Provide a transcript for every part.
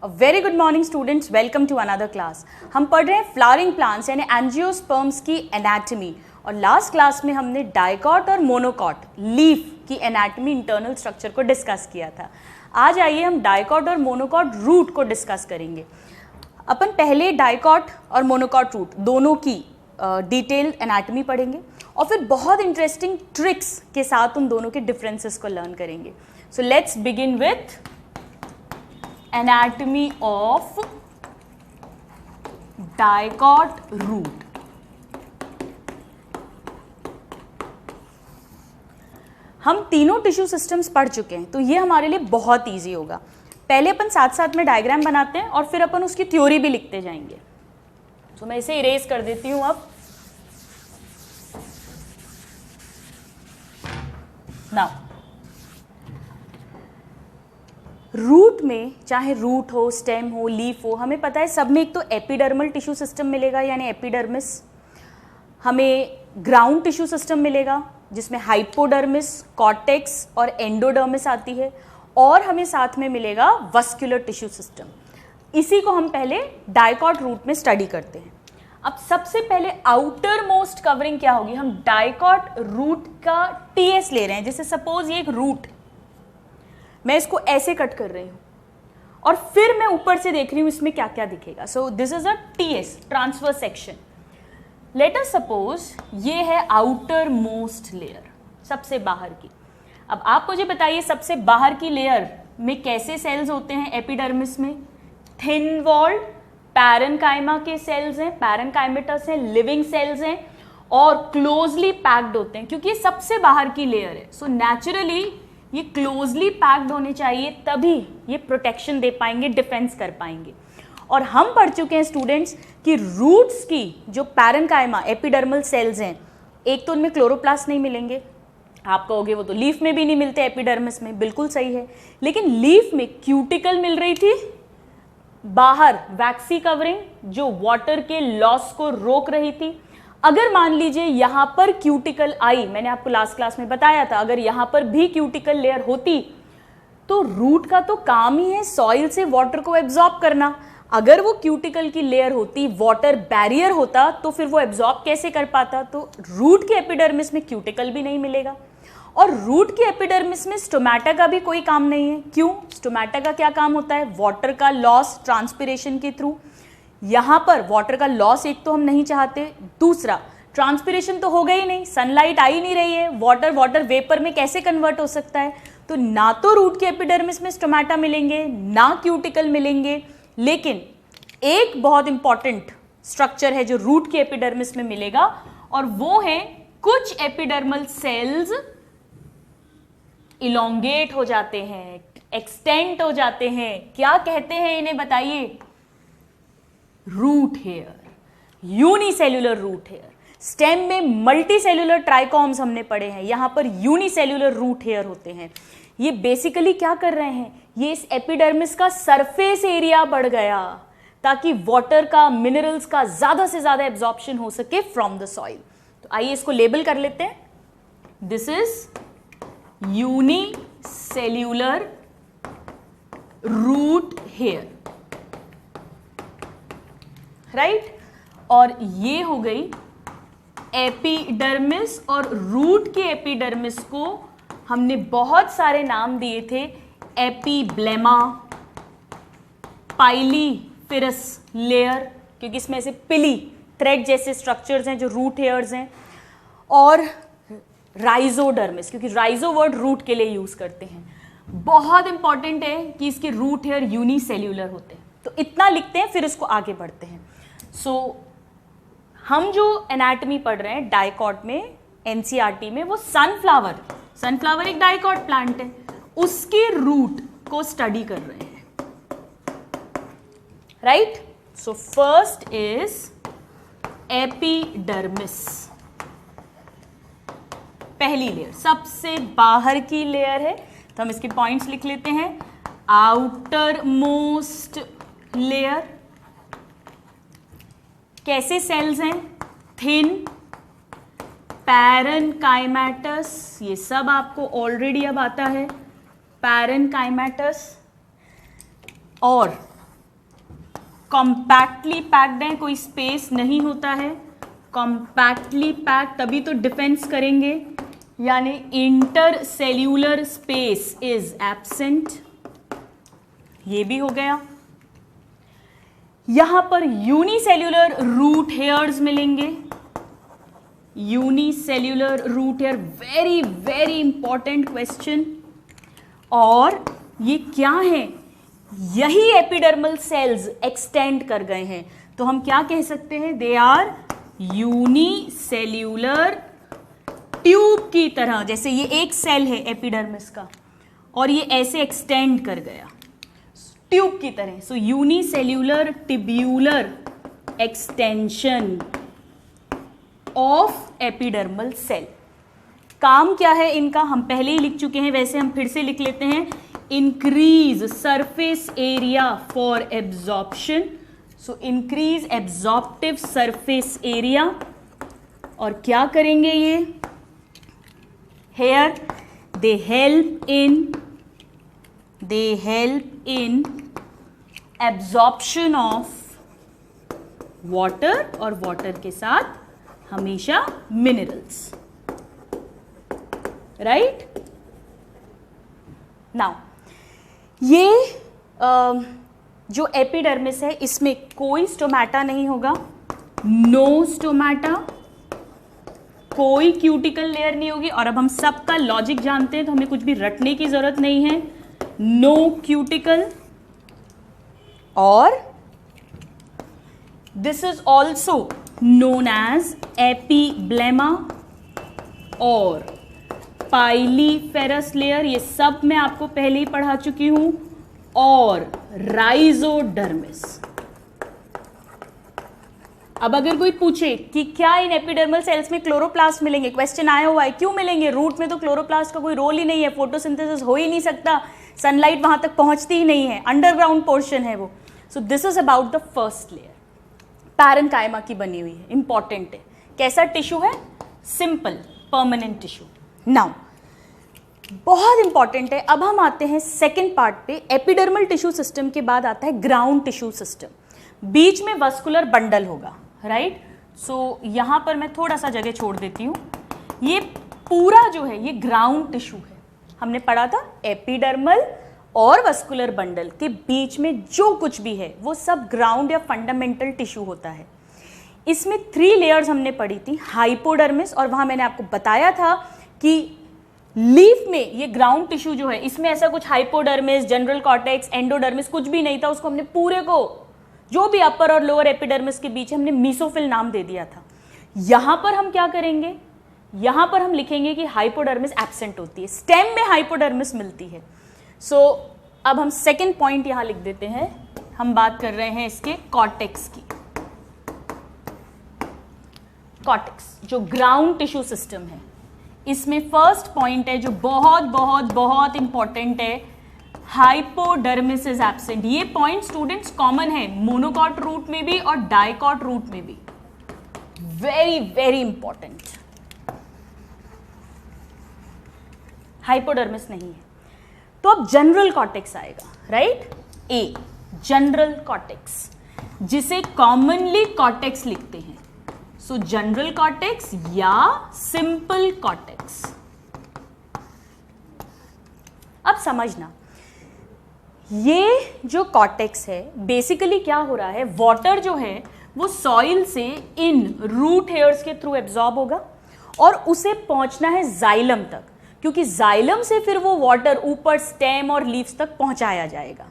Very good morning students, welcome to another class. हम पढ़ रहे हैं फ्लावरिंग प्लांट्स यानी एंजियोस्पर्म्स की एनाटॉमी। और लास्ट क्लास में हमने डाइकॉट और मोनोकॉट लीफ की एनाटॉमी, इंटरनल स्ट्रक्चर को डिस्कस किया था। आज आइए हम डाइकॉट और मोनोकॉट रूट को डिस्कस करेंगे। अपन पहले डाइकॉट और मोनोकॉट रूट दोनों की डिटेल एनाटॉमी पढ़ेंगे और फिर बहुत इंटरेस्टिंग ट्रिक्स के साथ उन दोनों के डिफरेंसेस को लर्न करेंगे। So let's begin with anatomy of dicot root। हम तीनों टिश्यू सिस्टम्स पढ़ चुके हैं तो ये हमारे लिए बहुत इजी होगा। पहले अपन साथ साथ में डायग्राम बनाते हैं और फिर अपन उसकी थ्योरी भी लिखते जाएंगे। तो मैं इसे इरेज कर देती हूं अब। नाउ रूट में, चाहे रूट हो, स्टेम हो, लीफ हो, हमें पता है सब में एक तो एपिडर्मल टिश्यू सिस्टम मिलेगा यानी एपिडर्मिस, हमें ग्राउंड टिश्यू सिस्टम मिलेगा जिसमें हाइपोडर्मिस, कॉर्टेक्स और एंडोडर्मिस आती है, और हमें साथ में मिलेगा वस्कुलर टिश्यू सिस्टम। इसी को हम पहले डाइकॉट रूट में स्टडी करते हैं। अब सबसे पहले आउटर मोस्ट कवरिंग क्या होगी, हम डाइकॉट रूट का टीएस ले रहे हैं। जैसे सपोज ये एक रूट, मैं इसको ऐसे कट कर रही हूं और फिर मैं ऊपर से देख रही हूं इसमें क्या क्या दिखेगा। So this is a TS, transverse section. Let us suppose ये है आउटर मोस्ट लेयर, सबसे बाहर की। अब आप मुझे बताइए सबसे बाहर की लेयर में कैसे सेल्स होते हैं एपिडर्मिस में? थिन वॉल्ड पैरेन्काइमा के सेल्स हैं, पैरेन्काइमेटस हैं, लिविंग सेल्स हैं और क्लोजली पैक्ड होते हैं क्योंकि ये सबसे बाहर की लेयर है। सो नेचुरली ये क्लोजली पैक्ड होने चाहिए, तभी ये प्रोटेक्शन दे पाएंगे, डिफेंस कर पाएंगे। और हम पढ़ चुके हैं स्टूडेंट्स कि रूट्स की जो पैरेन्काइमा एपिडर्मल सेल्स हैं, एक तो उनमें क्लोरोप्लास्ट नहीं मिलेंगे, आप कहोगे वो तो लीफ में भी नहीं मिलते, एपिडर्मिस में, बिल्कुल सही है। लेकिन लीफ में क्यूटिकल मिल रही थी बाहर, वैक्सी कवरिंग जो वाटर के लॉस को रोक रही थी। अगर मान लीजिए यहां पर क्यूटिकल आई, मैंने आपको लास्ट क्लास में बताया था, अगर यहां पर भी क्यूटिकल लेयर होती तो रूट का तो काम ही है सॉइल से वाटर को एब्जॉर्ब करना। अगर वो क्यूटिकल की लेयर होती, वाटर बैरियर होता, तो फिर वो एब्जॉर्ब कैसे कर पाता? तो रूट के एपिडर्मिस में क्यूटिकल भी नहीं मिलेगा और रूट के एपिडर्मिस में स्टोमेटा का भी कोई काम नहीं है। क्यों? स्टोमेटा का क्या काम होता है? वाटर का लॉस ट्रांसपिरेशन के थ्रू। यहां पर वाटर का लॉस एक तो हम नहीं चाहते, दूसरा ट्रांसपिरेशन तो हो गई नहीं, सनलाइट आ ही नहीं रही है, वाटर वेपर में कैसे कन्वर्ट हो सकता है? तो ना तो रूट के एपिडर्मिस में स्टोमेटा मिलेंगे, ना क्यूटिकल मिलेंगे। लेकिन एक बहुत इंपॉर्टेंट स्ट्रक्चर है जो रूट के एपिडर्मिस में मिलेगा और वो है कुछ एपिडर्मल सेल्स इलोंगेट हो जाते हैं, एक्सटेंड हो जाते हैं। क्या कहते हैं इन्हें बताइए? Root hair, unicellular root hair. Stem में मल्टीसेल्युलर ट्राइकॉम्स हमने पढ़े हैं, यहां पर यूनिसेल्युलर रूट हेयर होते हैं। ये बेसिकली क्या कर रहे हैं? ये इस एपिडर्मिस का सरफेस एरिया बढ़ गया ताकि वाटर का, मिनरल्स का ज्यादा से ज्यादा एब्जॉर्प्शन हो सके फ्रॉम द सॉइल। तो आइए इसको लेबल कर लेते हैं। This is unicellular root hair, right? और ये हो गई एपिडर्मिस। और रूट के एपिडर्मिस को हमने बहुत सारे नाम दिए थे, एपिब्लेमा, पाइलीफेरस लेयर, क्योंकि इसमें ऐसे पिली थ्रेड जैसे स्ट्रक्चर्स हैं जो रूट हेयर्स हैं, और राइजोडर्मिस, क्योंकि राइजो वर्ड रूट के लिए यूज करते हैं। बहुत इंपॉर्टेंट है कि इसके रूट हेयर यूनिसेल्युलर होते हैं। तो इतना लिखते हैं, फिर इसको आगे बढ़ते हैं। सो हम जो एनाटॉमी पढ़ रहे हैं डाइकॉट में, एनसीईआरटी में, वो सनफ्लावर एक डाइकॉट प्लांट है, उसके रूट को स्टडी कर रहे हैं, right? So first is epidermis, पहली लेयर, सबसे बाहर की लेयर है। तो हम इसके पॉइंट्स लिख लेते हैं। आउटर मोस्ट लेयर, कैसे सेल्स हैं? थिन, पैरेन्काइमेटस, ये सब आपको ऑलरेडी अब आता है, पैरेन्काइमेटस, और कॉम्पैक्टली पैक्ड है, कोई स्पेस नहीं होता है, कॉम्पैक्टली पैक्ड, तभी तो डिफेंस करेंगे, यानी intercellular space is absent, ये भी हो गया। यहां पर यूनिसेल्यूलर रूट हेयर्स मिलेंगे, unicellular root hair, very very important question. और ये क्या है, यही एपिडर्मल सेल्स एक्सटेंड कर गए हैं, तो हम क्या कह सकते हैं, दे आर यूनिसेल्यूलर ट्यूब की तरह, जैसे ये एक सेल है एपिडर्मिस का और ये ऐसे एक्सटेंड कर गया ट्यूब की तरह, so unicellular tubular extension of epidermal cell. काम क्या है इनका, हम पहले ही लिख चुके हैं, वैसे हम फिर से लिख लेते हैं, increase surface area for absorption, so increase absorptive surface area. और क्या करेंगे ये hair, they help in absorption of water, और वाटर के साथ हमेशा मिनरल्स, राइट। नाउ ये जो एपिडर्मिस है इसमें कोई स्टोमेटा नहीं होगा, नो स्टोमेटा, कोई क्यूटिकल लेयर नहीं होगी। और अब हम सबका लॉजिक जानते हैं तो हमें कुछ भी रटने की जरूरत नहीं है, नो क्यूटिकल। और this is also known as epiblema और पाइलीफेरस लेयर, ये सब मैं आपको पहले ही पढ़ा चुकी हूं, और राइजोडर्मिस। अब अगर कोई पूछे कि क्या इन एपिडर्मल सेल्स में क्लोरोप्लास्ट मिलेंगे, क्वेश्चन आया हुआ है, क्यों मिलेंगे, रूट में तो क्लोरोप्लास्ट का कोई रोल ही नहीं है, फोटोसिंथेसिस हो ही नहीं सकता, सनलाइट वहां तक पहुंचती ही नहीं है, अंडरग्राउंड पोर्शन है वो। सो this is about the first layer, parenchyma की बनी हुई है, इंपॉर्टेंट है। कैसा टिश्यू है, सिंपल परमानेंट टिश्यू। नाउ बहुत इंपॉर्टेंट है, अब हम आते हैं सेकेंड पार्ट पे। एपिडर्मल टिश्यू सिस्टम के बाद आता है ग्राउंड टिश्यू सिस्टम, बीच में वस्कुलर बंडल होगा, राइट। सो यहां पर मैं थोड़ा सा जगह छोड़ देती हूं, ये पूरा जो है ये ग्राउंड टिश्यू है, हमने पढ़ा था एपिडर्मल और वस्कुलर बंडल के बीच में जो कुछ भी है वो सब ग्राउंड या फंडामेंटल टिश्यू होता है। इसमें 3 लेयर्स हमने पढ़ी थी, हाइपोडर्मिस, और वहां मैंने आपको बताया था कि लीफ में ये ग्राउंड टिश्यू जो है इसमें ऐसा कुछ हाइपोडर्मिस, जनरल कॉर्टेक्स, एंडोडर्मिस कुछ भी नहीं था, उसको हमने पूरे को जो भी अपर और लोअर एपिडर्मिस के बीच हमने मीसोफिल नाम दे दिया था। यहां पर हम क्या करेंगे, यहां पर हम लिखेंगे कि हाइपोडर्मिस एब्सेंट होती है, स्टेम में हाइपोडर्मिस मिलती है। सो अब हम सेकेंड पॉइंट यहां लिख देते हैं, हम बात कर रहे हैं इसके कॉर्टेक्स की। कॉर्टेक्स जो ग्राउंड टिश्यू सिस्टम है, इसमें फर्स्ट पॉइंट है जो बहुत बहुत बहुत इंपॉर्टेंट है, हाइपोडर्मिस इज एब्सेंट। ये पॉइंट स्टूडेंट्स कॉमन है मोनोकॉट रूट में भी और डाइकॉट रूट में भी, वेरी वेरी इंपॉर्टेंट। हाइपोडर्मिस नहीं है। तो अब जनरल कॉर्टेक्स आएगा, राइट। ए जनरल कॉर्टेक्स, जिसे कॉमनली कॉर्टेक्स लिखते हैं। सो जनरल कॉर्टेक्स या सिंपल कॉर्टेक्स। अब समझना, ये जो कॉर्टेक्स है बेसिकली क्या हो रहा है, वाटर जो है वो सॉइल से इन रूट हेयर्स के थ्रू एब्जॉर्ब होगा और उसे पहुंचना है जाइलम तक, क्योंकि जाइलम से फिर वो वाटर ऊपर स्टेम और लीव्स तक पहुंचाया जाएगा,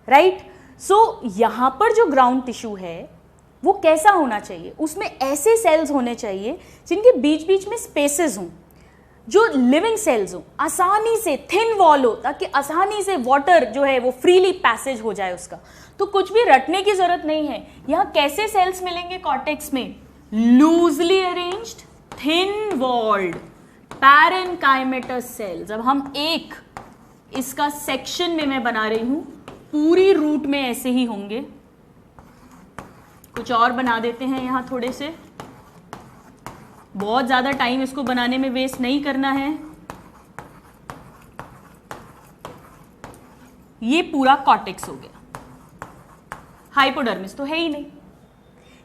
राइट। सो यहां पर जो ग्राउंड टिश्यू है वो कैसा होना चाहिए, उसमें ऐसे सेल्स होने चाहिए जिनके बीच बीच में स्पेसेस हों, जो लिविंग सेल्स हों, आसानी से थिन वॉल हो, ताकि आसानी से वाटर जो है वो फ्रीली पैसेज हो जाए उसका। तो कुछ भी रटने की जरूरत नहीं है। यहां कैसे सेल्स मिलेंगे कॉर्टेक्स में, loosely arranged thin walled parenchymatous cells. अब हम एक इसका सेक्शन में मैं बना रही हूं, पूरी रूट में ऐसे ही होंगे, कुछ और बना देते हैं यहां थोड़े से, बहुत ज्यादा टाइम इसको बनाने में वेस्ट नहीं करना है। ये पूरा कॉर्टेक्स हो गया। हाइपोडर्मिस तो है ही नहीं।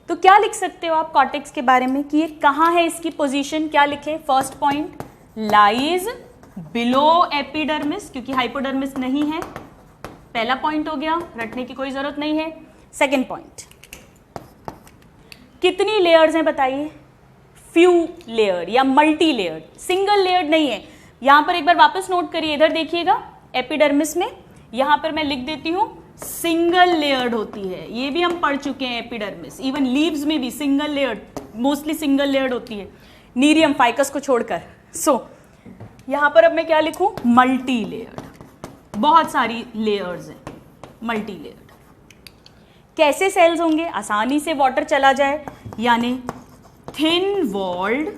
तो क्या लिख सकते हो आप कॉर्टेक्स के बारे में कि ये कहाँ है, इसकी पोजीशन क्या लिखे? First point lies below epidermis, क्योंकि हाइपोडर्मिस नहीं है। पहला पॉइंट हो गया, रटने की कोई जरूरत नहीं है। सेकेंड पॉइंट, कितनी लेयर्स हैं बताइए? फ्यू लेयर या मल्टी लेयर, सिंगल लेयर्ड नहीं है। यहां पर एक बार वापस नोट करिए, इधर देखिएगा एपिडर्मिस में, यहां पर मैं लिख देती हूं सिंगल लेयर्ड होती है। ये भी हम पढ़ चुके हैं एपिडर्मिस, इवन लीव्स में भी single layered, mostly single layered होती है, नीरियम फाइकस को छोड़कर। सो यहां पर अब मैं क्या लिखूं? मल्टी लेयर्ड, बहुत सारी लेयर्स हैं, मल्टी लेयर्ड। कैसे सेल्स होंगे? आसानी से वाटर चला जाए, यानी थिन वॉल्ड,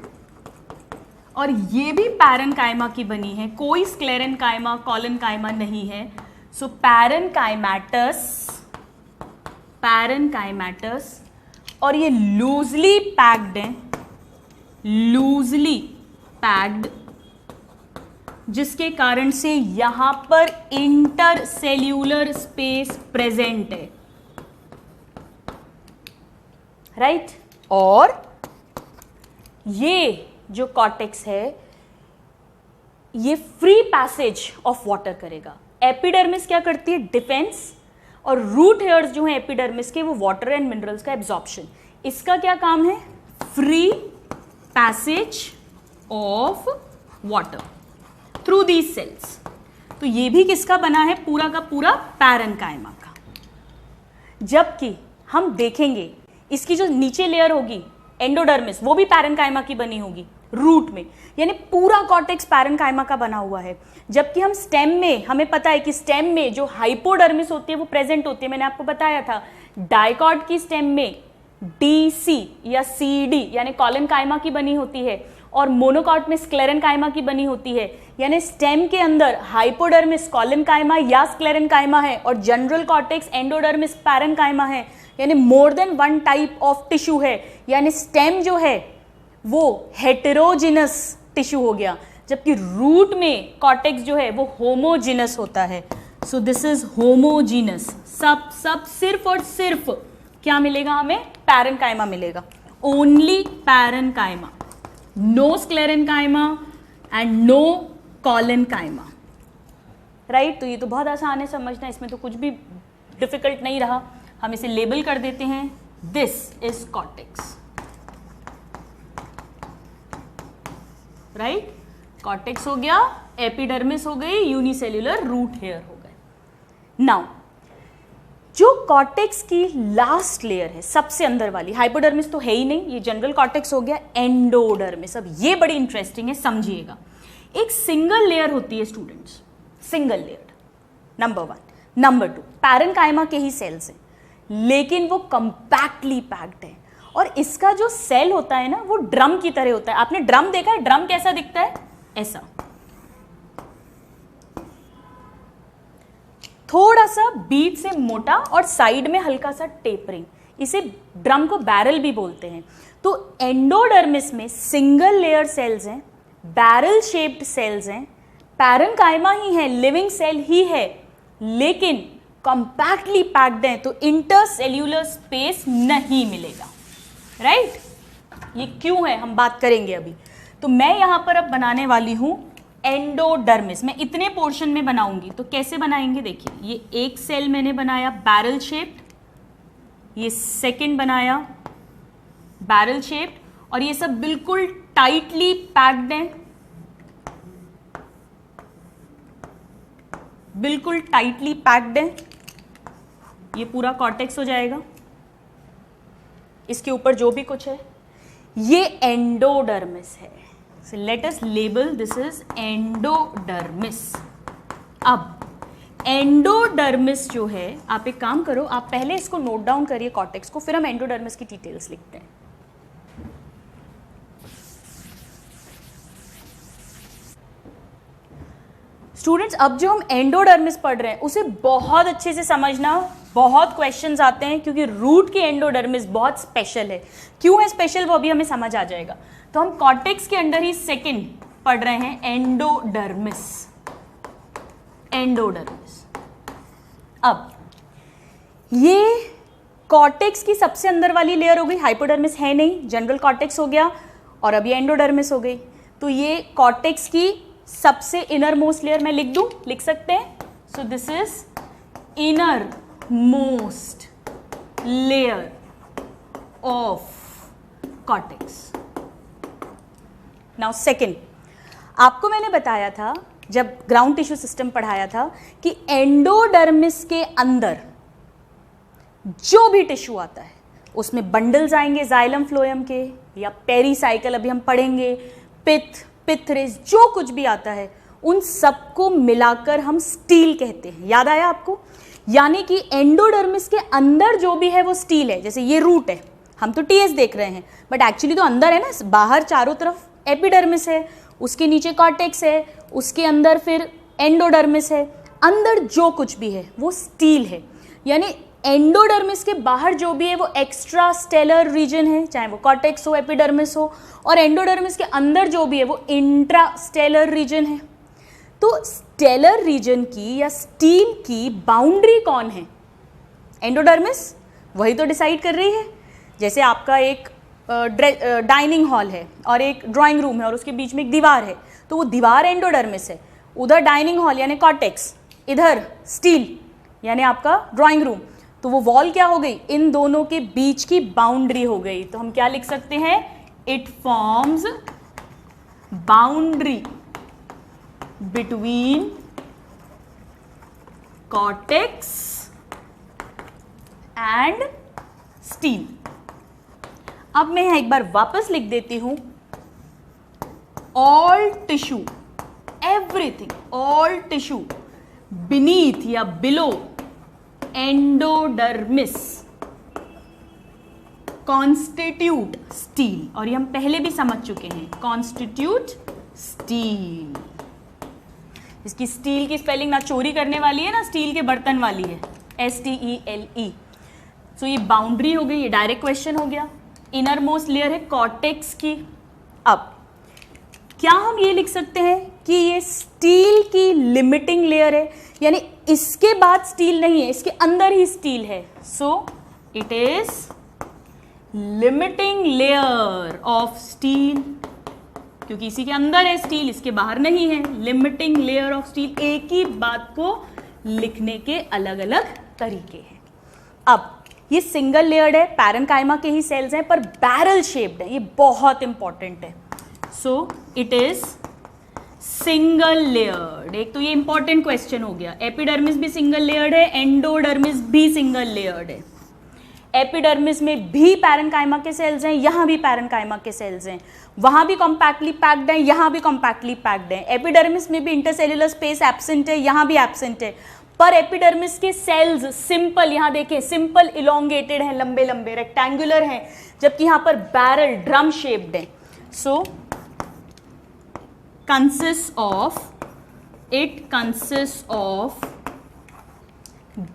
और ये भी पैरेनकाइमा की बनी है, कोई स्क्लेरेनकाइमा कॉलनकाइमा नहीं है। सो पैरेनकाइमेटस, और ये लूजली पैक्ड है, लूजली पैक्ड, जिसके कारण से यहां पर इंटरसेल्यूलर स्पेस प्रेजेंट है, राइट? और ये जो कॉर्टेक्स है ये फ्री पैसेज ऑफ वाटर करेगा। एपिडर्मिस क्या करती है? डिफेंस, और रूट हेयर्स जो हैं एपिडर्मिस के वो वाटर एंड मिनरल्स का एब्जॉर्प्शन। इसका क्या काम है? Free passage of water through these cells. तो ये भी किसका बना है? पूरा का पूरा पैरेनकाइमा का। जबकि हम देखेंगे इसकी जो नीचे लेयर होगी एंडोडर्मिस, वो भी पैरेनकाइमा की बनी होगी रूट में, यानी पूरा कॉर्टेक्स पैरेनकाइमा का बना हुआ है। जबकि हम स्टेम में, हमें पता है कि स्टेम में जो हाइपोडर्मिस होती है वो प्रेजेंट होती है। मैंने आपको बताया था डाइकॉट की स्टेम में डीसी या सीडी यानी कॉलनकाइमा की बनी होती है, और मोनोकॉट में स्क्लेरेनकाइमा की बनी होती है। यानी स्टेम के अंदर हाइपोडर्मिस कॉलनकाइमा या स्क्लेरेनकाइमा है, और जनरल कॉर्टेक्स एंडोडर्मिस पैरेनकाइमा है, यानी more then one type of tissue है। यानी स्टेम जो है वो हेटेरोजिनस टिश्यू हो गया, जबकि रूट में कॉर्टेक्स जो है वो होमोजिनस होता है। So this is homogeneous. सब सिर्फ और सिर्फ क्या मिलेगा हमें? पैरेनकाइमा मिलेगा, only parenchyma, no sclerenchyma and no collenchyma, right? तो ये तो बहुत आसान है समझना, इसमें तो कुछ भी डिफिकल्ट नहीं रहा। हम इसे लेबल कर देते हैं, this is cortex, right? Cortex हो गया, एपिडर्मिस हो गई, यूनिसेल्यूलर रूट हेयर हो गए। नाउ जो कॉर्टेक्स की लास्ट लेयर है, सबसे अंदर वाली, हाइपोडर्मिस तो है ही नहीं, ये जनरल कॉर्टेक्स हो गया, एंडोडर्मिस। अब ये बड़ी इंटरेस्टिंग है, समझिएगा। एक सिंगल लेयर होती है students, single layer, number 1। Number 2, parenchyma के ही सेल्स हैं, लेकिन वो कंपैक्टली पैक्ड है, और इसका जो सेल होता है ना वो ड्रम की तरह होता है। आपने ड्रम देखा है? ड्रम कैसा दिखता है? ऐसा, थोड़ा सा बीच से मोटा और साइड में हल्का सा टेपरिंग, इसे ड्रम को बैरल भी बोलते हैं। तो एंडोडर्मिस में सिंगल लेयर सेल्स हैं, बैरल शेप्ड सेल्स हैं, पैरेनकाइमा ही है, लिविंग सेल ही है, लेकिन कंपैक्टली पैक्ड हैं, तो इंटरसेल्यूलर स्पेस नहीं मिलेगा, राइट? ये क्यों है हम बात करेंगे अभी। तो मैं यहां पर अब बनाने वाली हूं एंडोडर्मिस। मैं इतने पोर्शन में बनाऊंगी, तो कैसे बनाएंगे देखिए। ये एक सेल मैंने बनाया बैरल शेप्ड, ये सेकंड बनाया बैरल शेप्ड, और ये सब बिल्कुल टाइटली पैक्ड हैं, बिल्कुल टाइटली पैक्ड है। ये पूरा कॉर्टेक्स हो जाएगा, इसके ऊपर जो भी कुछ है ये एंडोडर्मिस है। So let us label this is endodermis. अब एंडोडर्मिस जो है, आप एक काम करो, आप पहले इसको नोट डाउन करिए कॉर्टेक्स को, फिर हम एंडोडर्मिस की डिटेल्स लिखते हैं। स्टूडेंट्स, अब जो हम एंडोडर्मिस पढ़ रहे हैं उसे बहुत अच्छे से समझना, बहुत क्वेश्चंस आते हैं, क्योंकि रूट की एंडोडर्मिस बहुत स्पेशल है। क्यों है स्पेशल वो भी हमें समझ आ जाएगा। तो हम कॉर्टेक्स के अंडर ही सेकंड पढ़ रहे हैं एंडोडर्मिस। एंडोडर्मिस, अब ये कॉर्टेक्स की सबसे अंदर वाली लेयर हो गई, हाइपोडर्मिस है नहीं, जनरल कॉर्टेक्स हो गया, और अब ये एंडोडर्मिस हो गई। तो ये कॉर्टेक्स की सबसे इनर मोस्ट लेयर मैं लिख दूं, लिख सकते हैं। सो this is inner most layer of cortex. Now second, आपको मैंने बताया था जब ग्राउंड टिश्यू सिस्टम पढ़ाया था कि एंडोडर्मिस के अंदर जो भी टिश्यू आता है उसमें बंडल्स आएंगे जाइलम फ्लोएम के, या पेरीसाइकल अभी हम पढ़ेंगे, पित्त, पित्तरेस, जो कुछ भी आता है उन सबको मिलाकर हम स्टील कहते हैं। याद आया आपको? यानी कि एंडोडर्मिस के अंदर जो भी है वो स्टील है। जैसे ये रूट है, हम तो टीएस देख रहे हैं, बट एक्चुअली तो अंदर है ना, बाहर चारों तरफ एपिडर्मिस है, उसके नीचे कॉर्टेक्स है, उसके अंदर फिर एंडोडर्मिस है, अंदर जो कुछ भी है वो स्टील है। यानी एंडोडर्मिस के बाहर जो भी है वो एक्स्ट्रा स्टेलर रीजन है, चाहे वो कॉर्टेक्स हो, एपिडर्मिस हो, और एंडोडर्मिस के अंदर जो भी है वो इंट्रा स्टेलर रीजन है। तो स्टेलर रीजन की या स्टील की बाउंड्री कौन है? एंडोडर्मिस, वही तो डिसाइड कर रही है। जैसे आपका एक डाइनिंग हॉल है और एक ड्राइंग रूम है और उसके बीच में एक दीवार है, तो वो दीवार एंडोडर्मिस है, उधर डाइनिंग हॉल यानी कॉर्टेक्स, इधर स्टील यानी आपका ड्राइंग रूम, तो वो वॉल क्या हो गई? इन दोनों के बीच की बाउंड्री हो गई। तो हम क्या लिख सकते हैं? It forms boundary between cortex and steel. अब मैं एक बार वापस लिख देती हूं, all tissue, everything, all tissue beneath या बिलो एंडोडर्मिस कॉन्स्टिट्यूट स्टील। और ये हम पहले भी समझ चुके हैं, कॉन्स्टिट्यूट स्टील। इसकी स्टील की स्पेलिंग ना चोरी करने वाली है ना स्टील के बर्तन वाली है, STELE। सो ये बाउंड्री हो गई, ये डायरेक्ट क्वेश्चन हो गया। इनर मोस्ट लेयर है कॉर्टेक्स की। अब क्या हम ये लिख सकते हैं कि ये स्टील की लिमिटिंग लेयर है, यानी इसके बाद स्टील नहीं है, इसके अंदर ही स्टील है। So it is limiting layer of steel, क्योंकि इसी के अंदर है स्टील, इसके बाहर नहीं है। लिमिटिंग लेयर ऑफ स्टील, एक ही बात को लिखने के अलग अलग तरीके हैं। अब ये सिंगल लेयर्ड है, पैरेन्काइमा के ही सेल्स हैं, पर बैरल शेप्ड है, ये बहुत इंपॉर्टेंट है। So it is single layered. एक तो ये इंपॉर्टेंट क्वेश्चन हो गया, एपिडर्मिस भी सिंगल लेयर्ड है, एंडोडर्मिस भी सिंगल लेयर्ड है। एपिडर्मिस में भी पैरेन्काइमा के सेल्स हैं, यहां भी पैरेन्काइमा के सेल्स हैं, वहां भी कॉम्पैक्टली पैक्ड है, यहां भी कॉम्पैक्टली पैक्ड है। एपिडर्मिस में भी इंटरसेल्युलर स्पेस एब्सेंट है, यहां भी एब्सेंट है, पर एपिडर्मिस के सेल्स सिंपल, यहां देखें सिंपल इलोंगेटेड हैं, लंबे लंबे रेक्टेंगुलर हैं, जबकि यहां पर बैरल ड्रम शेप्ड है। सो it consists of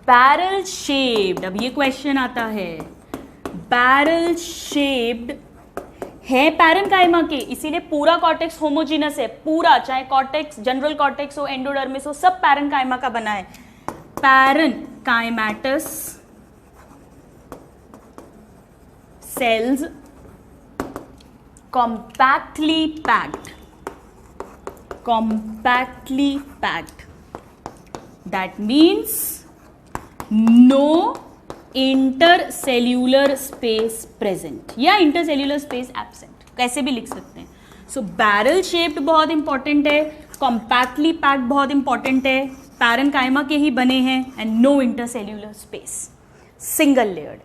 barrel shaped। अब ये क्वेश्चन आता है, बैरल शेप्ड है पैरेन्काइमा के, इसीलिए पूरा कॉर्टेक्स होमोजीनस है, पूरा, चाहे कॉर्टेक्स जनरल कॉर्टेक्स हो, एंडोडर्मिस हो, सब पैरेन्काइमा का बना है। Parenchymatous cells compactly packed, that means no intercellular space present या intercellular space absent, कैसे भी लिख सकते हैं। सो बैरल शेप्ड बहुत इंपॉर्टेंट है, कॉम्पैक्टली पैक्ड बहुत इंपॉर्टेंट है, पैरेन्काइमा के ही बने हैं, and no intercellular space, single layered.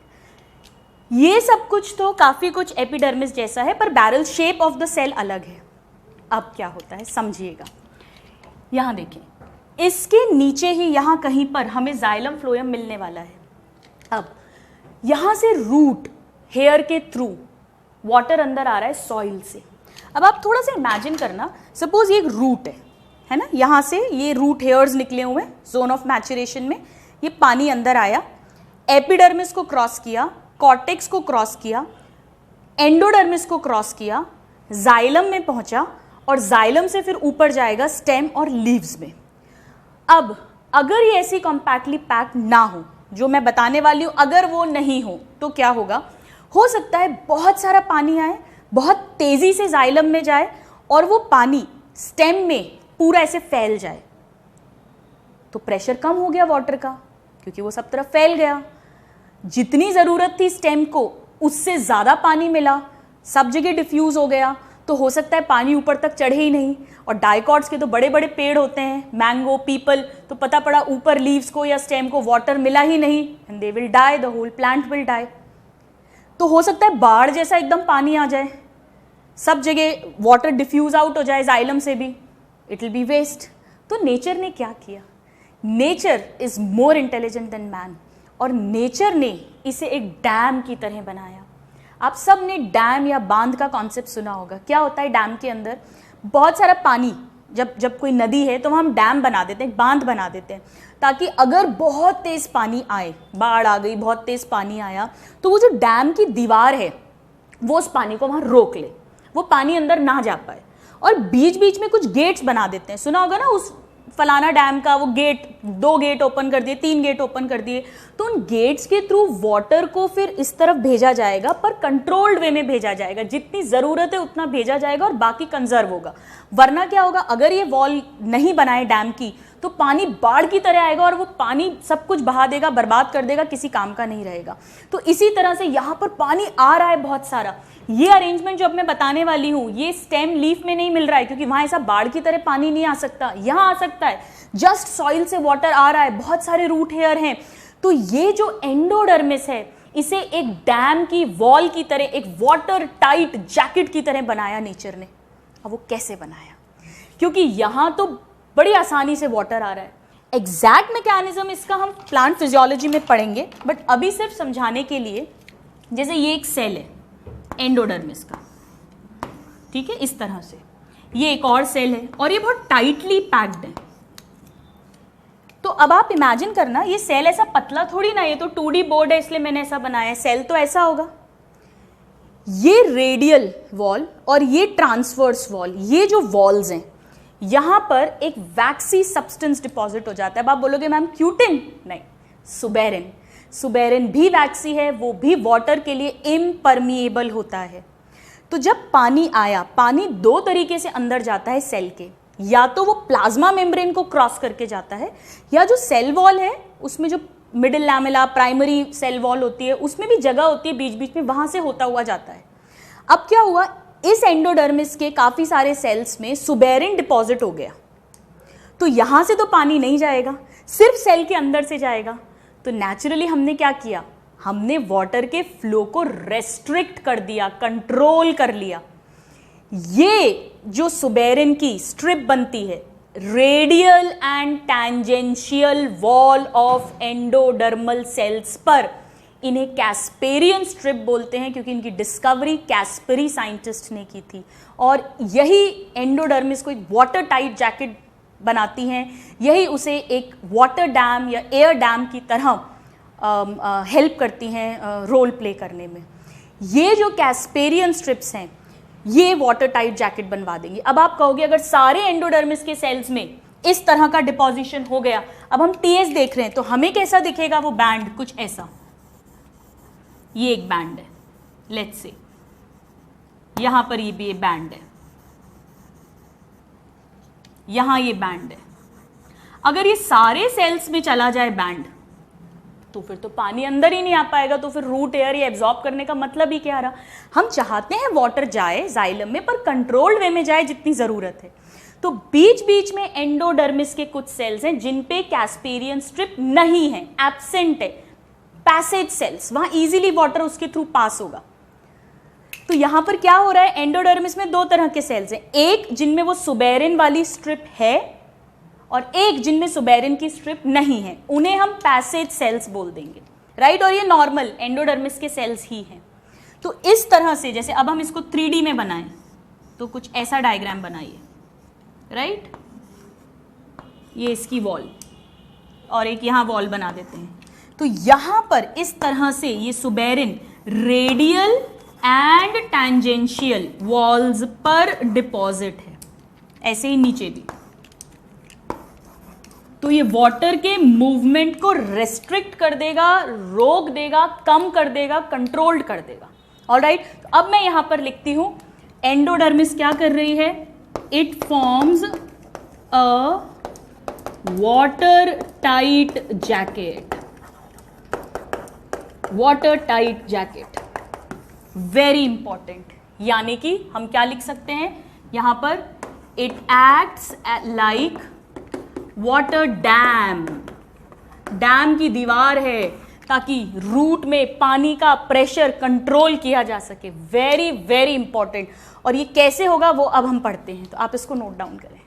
ये सब कुछ तो काफी कुछ एपिडर्मिस जैसा है, पर barrel shape of the cell अलग है। अब क्या होता है समझिएगा, यहां देखें, इसके नीचे ही यहां कहीं पर हमें जाइलम फ्लोएम मिलने वाला है। अब यहां से रूट हेयर के थ्रू वाटर अंदर आ रहा है सॉइल से। अब आप थोड़ा सा इमेजिन करना, सपोज ये एक रूट है ना, यहां से ये रूट हेयर्स निकले हुए जोन ऑफ मैचुरेशन में, ये पानी अंदर आया, एपिडर्मिस को क्रॉस किया, कॉर्टेक्स को क्रॉस किया, एंडोडर्मिस को क्रॉस किया, जाइलम में पहुंचा, और जाइलम से फिर ऊपर जाएगा स्टेम और लीव्स में। अब अगर ये ऐसी कॉम्पैक्टली पैक्ड ना हो, जो मैं बताने वाली हूं, अगर वो नहीं हो तो क्या होगा? हो सकता है बहुत सारा पानी आए, बहुत तेजी से जाइलम में जाए और वो पानी स्टेम में पूरा ऐसे फैल जाए, तो प्रेशर कम हो गया वाटर का क्योंकि वो सब तरफ फैल गया। जितनी जरूरत थी स्टेम को उससे ज्यादा पानी मिला, सब जगह डिफ्यूज हो गया, तो हो सकता है पानी ऊपर तक चढ़े ही नहीं। और डाइकॉट्स के तो बड़े बड़े पेड़ होते हैं, मैंगो, पीपल, तो पता पड़ा ऊपर लीव्स को या स्टेम को वाटर मिला ही नहीं, and they will die, the whole plant will die. तो हो सकता है बाढ़ जैसा एकदम पानी आ जाए, सब जगह वाटर डिफ्यूज आउट हो जाए जाइलम से भी, इट विल बी वेस्ट। तो नेचर ने क्या किया? Nature is more intelligent then man, और नेचर ने इसे एक डैम की तरह बनाया। आप सब ने डैम या बांध का कॉन्सेप्ट सुना होगा। क्या होता है डैम के अंदर? बहुत सारा पानी, जब कोई नदी है तो वहाँ हम डैम बना देते हैं, बांध बना देते हैं, ताकि अगर बहुत तेज पानी आए, बाढ़ आ गई, बहुत तेज पानी आया, तो वो जो डैम की दीवार है वो उस पानी को वहाँ रोक ले, वो पानी अंदर ना जा पाए। और बीच बीच में कुछ गेट्स बना देते हैं, सुना होगा ना, उस फलाना डैम का वो गेट, 2 गेट ओपन कर दिए, 3 गेट ओपन कर दिए, तो उन गेट्स के थ्रू वाटर को फिर इस तरफ भेजा जाएगा, पर कंट्रोल्ड वे में भेजा जाएगा, जितनी जरूरत है उतना भेजा जाएगा और बाकी कंजर्व होगा। वरना क्या होगा, अगर ये वॉल नहीं बनाए डैम की तो पानी बाढ़ की तरह आएगा और वो पानी सब कुछ बहा देगा, बर्बाद कर देगा, किसी काम का नहीं रहेगा। तो इसी तरह से यहाँ पर पानी आ रहा है बहुत सारा। ये अरेंजमेंट जो अब मैं बताने वाली हूँ, ये स्टेम लीफ में नहीं मिल रहा है क्योंकि वहां ऐसा बाढ़ की तरह पानी नहीं आ सकता, यहाँ आ सकता है, जस्ट सॉइल से वाटर आ रहा है, बहुत सारे रूट हेयर हैं। तो ये जो एंडोडर्मिस है, इसे एक डैम की वॉल की तरह, एक वाटर टाइट जैकेट की तरह बनाया नेचर ने। अब वो कैसे बनाया? क्योंकि यहां तो बड़ी आसानी से वाटर आ रहा है। एग्जैक्ट मैकेनिज्म इसका हम प्लांट फिजियोलॉजी में पढ़ेंगे, बट अभी सिर्फ समझाने के लिए, जैसे ये एक सेल है एंडोडर्मिस का, ठीक है, इस तरह से ये एक और सेल है और ये बहुत टाइटली पैक्ड है। तो अब आप इमेजिन करना, ये सेल ऐसा पतला थोड़ी ना, ये तो 2D बोर्ड है इसलिए मैंने ऐसा बनाया है, सेल तो ऐसा होगा। ये रेडियल वॉल और ये ट्रांसवर्स वॉल, ये जो वॉल्स हैं, यहां पर एक वैक्सी सब्सटेंस डिपॉजिट हो जाता है। अब आप बोलोगे मैम क्यूटिन? नहीं, सुबेरिन। सुबेरिन भी वैक्सी है, वो भी वाटर के लिए इम्परमिएबल होता है। तो जब पानी आया, पानी 2 तरीके से अंदर जाता है सेल के, या तो वो प्लाज्मा मेम्ब्रेन को क्रॉस करके जाता है, या जो सेल वॉल है उसमें जो middle lamella, primary cell wall होती है, उसमें भी जगह होती है बीच बीच में, वहां से होता हुआ जाता है। अब क्या हुआ, इस एंडोडर्मिस के काफी सारे सेल्स में सुबेरिन डिपॉजिट हो गया, तो यहां से तो पानी नहीं जाएगा, सिर्फ सेल के अंदर से जाएगा। तो नेचुरली हमने क्या किया, हमने वाटर के फ्लो को रेस्ट्रिक्ट कर दिया, कंट्रोल कर लिया। ये जो सुबेरिन की स्ट्रिप बनती है, radial and tangential wall of endodermal sales पर, इन्हें कैस्पेरियन स्ट्रिप बोलते हैं क्योंकि इनकी डिस्कवरी कैस्पेरी साइंटिस्ट ने की थी। और यही एंडोडर्मिस को एक वाटर टाइट जैकेट बनाती हैं, यही उसे एक वाटर डैम या एयर डैम की तरह हेल्प करती हैं रोल प्ले करने में। ये जो कैस्पेरियन स्ट्रिप्स हैं, ये वाटर टाइट जैकेट बनवा देंगे। अब आप कहोगे अगर सारे एंडोडर्मिस के सेल्स में इस तरह का डिपॉजिशन हो गया, अब हम टीएस देख रहे हैं तो हमें कैसा दिखेगा वो बैंड? कुछ ऐसा। ये एक बैंड है, लेट्स से यहां पर ये भी बैंड है, यहां ये बैंड है। अगर ये सारे सेल्स में चला जाए बैंड, तो फिर तो पानी अंदर ही नहीं आ पाएगा, तो फिर रूट एयर ये एब्जॉर्ब करने का मतलब ही क्या रहा? हम चाहते हैं वाटर जाए जाइलम में, पर कंट्रोल्ड वे में जाए जितनी जरूरत है। तो बीच बीच में एंडोडर्मिस के कुछ सेल्स हैं जिन पे कैस्पेरियन स्ट्रिप नहीं है, एब्सेंट है, पैसेज सेल्स, वहां इजीली वाटर उसके थ्रू पास होगा। तो यहां पर क्या हो रहा है, एंडोडर्मिस में 2 तरह के सेल्स हैं, एक जिनमें वो सुबेरिन वाली स्ट्रिप है और एक जिनमें सुबेरिन की स्ट्रिप नहीं है, उन्हें हम पैसेज सेल्स बोल देंगे, राइट। और ये नॉर्मल एंडोडर्मिस के सेल्स ही हैं। तो इस तरह से, जैसे अब हम इसको 3D में बनाएं तो कुछ ऐसा डायग्राम बनाइए, राइट। ये इसकी वॉल और एक यहां वॉल बना देते हैं। तो यहां पर इस तरह से ये suberin radial and tangential walls पर डिपॉजिट है, ऐसे ही नीचे भी। तो ये वाटर के मूवमेंट को रेस्ट्रिक्ट कर देगा, रोक देगा, कम कर देगा, कंट्रोल्ड कर देगा। ऑलराइट, तो अब मैं यहां पर लिखती हूं एंडोडर्मिस क्या कर रही है, it forms a water tight jacket, water tight jacket, very important. यानी कि हम क्या लिख सकते हैं यहां पर, it acts like water dam, dam की दीवार है ताकि रूट में पानी का प्रेशर कंट्रोल किया जा सके। Very very important. और ये कैसे होगा वो अब हम पढ़ते हैं, तो आप इसको नोट डाउन करें।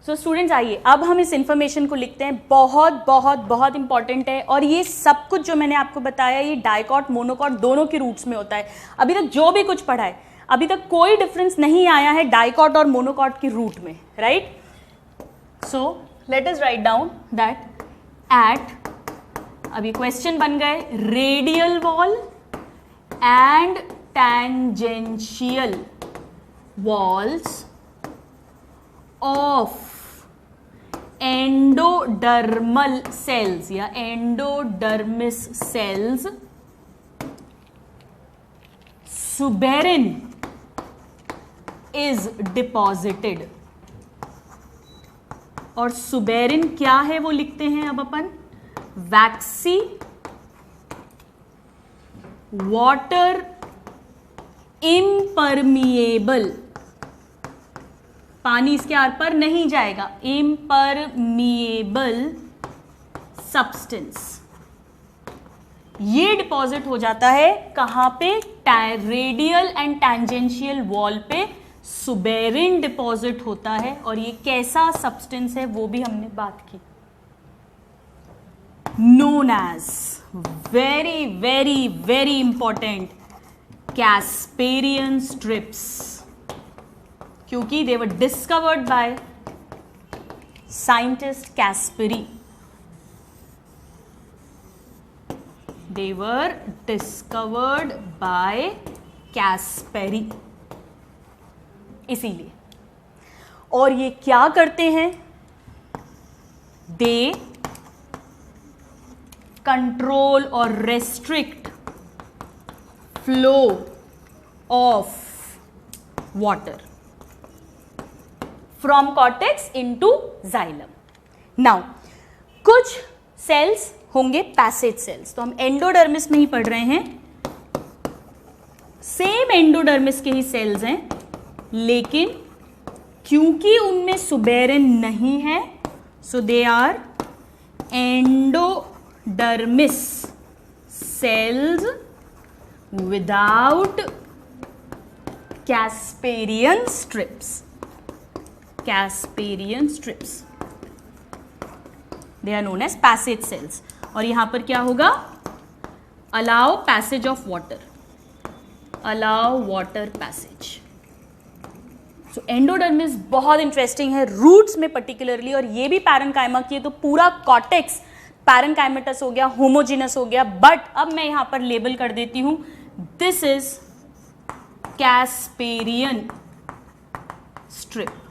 सो स्टूडेंट्स आइए अब हम इस इंफॉर्मेशन को लिखते हैं, बहुत बहुत बहुत इंपॉर्टेंट है। और ये सब कुछ जो मैंने आपको बताया ये डाइकॉट मोनोकॉट दोनों के रूट्स में होता है। अभी तक जो भी कुछ पढ़ा है अभी तक कोई डिफरेंस नहीं आया है डाइकॉट और मोनोकॉट की रूट में, right. So let us write down that at, अभी क्वेश्चन बन गए, radial wall and tangential walls of endodermal cells या endodermis cells, suberin is deposited. और सुबेरिन क्या है वो लिखते हैं अब अपन, वैक्सी वाटर इम्परमिएबल, पानी इसके आर पर नहीं जाएगा, इम्परमिएबल सब्सटेंस। ये डिपॉजिट हो जाता है कहां पे, रेडियल एंड टैंजेंशियल वॉल पे सुबेरिन डिपॉजिट होता है। और ये कैसा सब्सटेंस है वो भी हमने बात की, known as, very very very important, Casparian strips, क्योंकि they were discovered by scientist Caspary, they were discovered by Caspary. इसीलिए, और ये क्या करते हैं, दे कंट्रोल और restrict flow of water from cortex into xylem. Now कुछ सेल्स होंगे पैसेज सेल्स, तो हम एंडोडर्मिस में ही पढ़ रहे हैं, सेम एंडोडर्मिस के ही सेल्स हैं, लेकिन क्योंकि उनमें सुबेरिन नहीं है so they are endodermis cells without Casparian strips, Casparian strips, they are known as passage cells. और यहां पर क्या होगा, allow passage of water, allow water passage. So endodermis बहुत इंटरेस्टिंग है रूट्स में पर्टिकुलरली, और ये भी पैरेन्काइमा की है, तो पूरा कॉर्टेक्स पैरेन्काइमेटस हो गया, होमोजिनस हो गया। बट अब मैं यहां पर लेबल कर देती हूं, दिस इज कैस्पेरियन स्ट्रिप।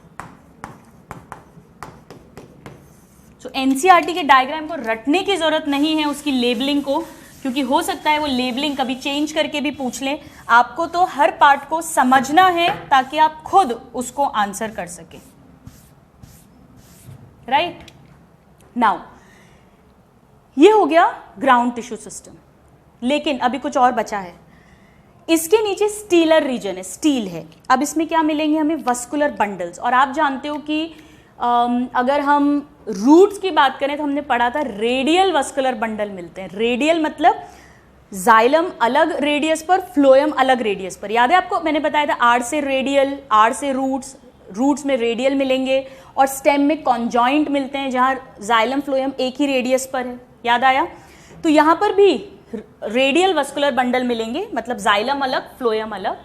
तो एनसीईआरटी के डायग्राम को रटने की जरूरत नहीं है, उसकी लेबलिंग को, क्योंकि हो सकता है वो लेबलिंग कभी चेंज करके भी पूछ लें। आपको तो हर पार्ट को समझना है ताकि आप खुद उसको आंसर कर सकें, राइट। नाउ ये हो गया ग्राउंड टिश्यू सिस्टम, लेकिन अभी कुछ और बचा है। इसके नीचे स्टीलर रीजन है, स्टील है। अब इसमें क्या मिलेंगे हमें, वस्कुलर बंडल्स। और आप जानते हो कि अगर हम रूट्स की बात करें तो हमने पढ़ा था रेडियल वस्कुलर बंडल मिलते हैं। रेडियल मतलब जाइलम अलग रेडियस पर, फ्लोएम अलग रेडियस पर। याद है आपको, मैंने बताया था आर से रेडियल, आर से रूट्स, रूट्स में रेडियल मिलेंगे, और स्टेम में कॉन्जॉइंट मिलते हैं जहां जाइलम फ्लोएम एक ही रेडियस पर है। याद आया? तो यहां पर भी रेडियल वस्कुलर बंडल मिलेंगे, मतलब जाइलम अलग, फ्लोएम अलग।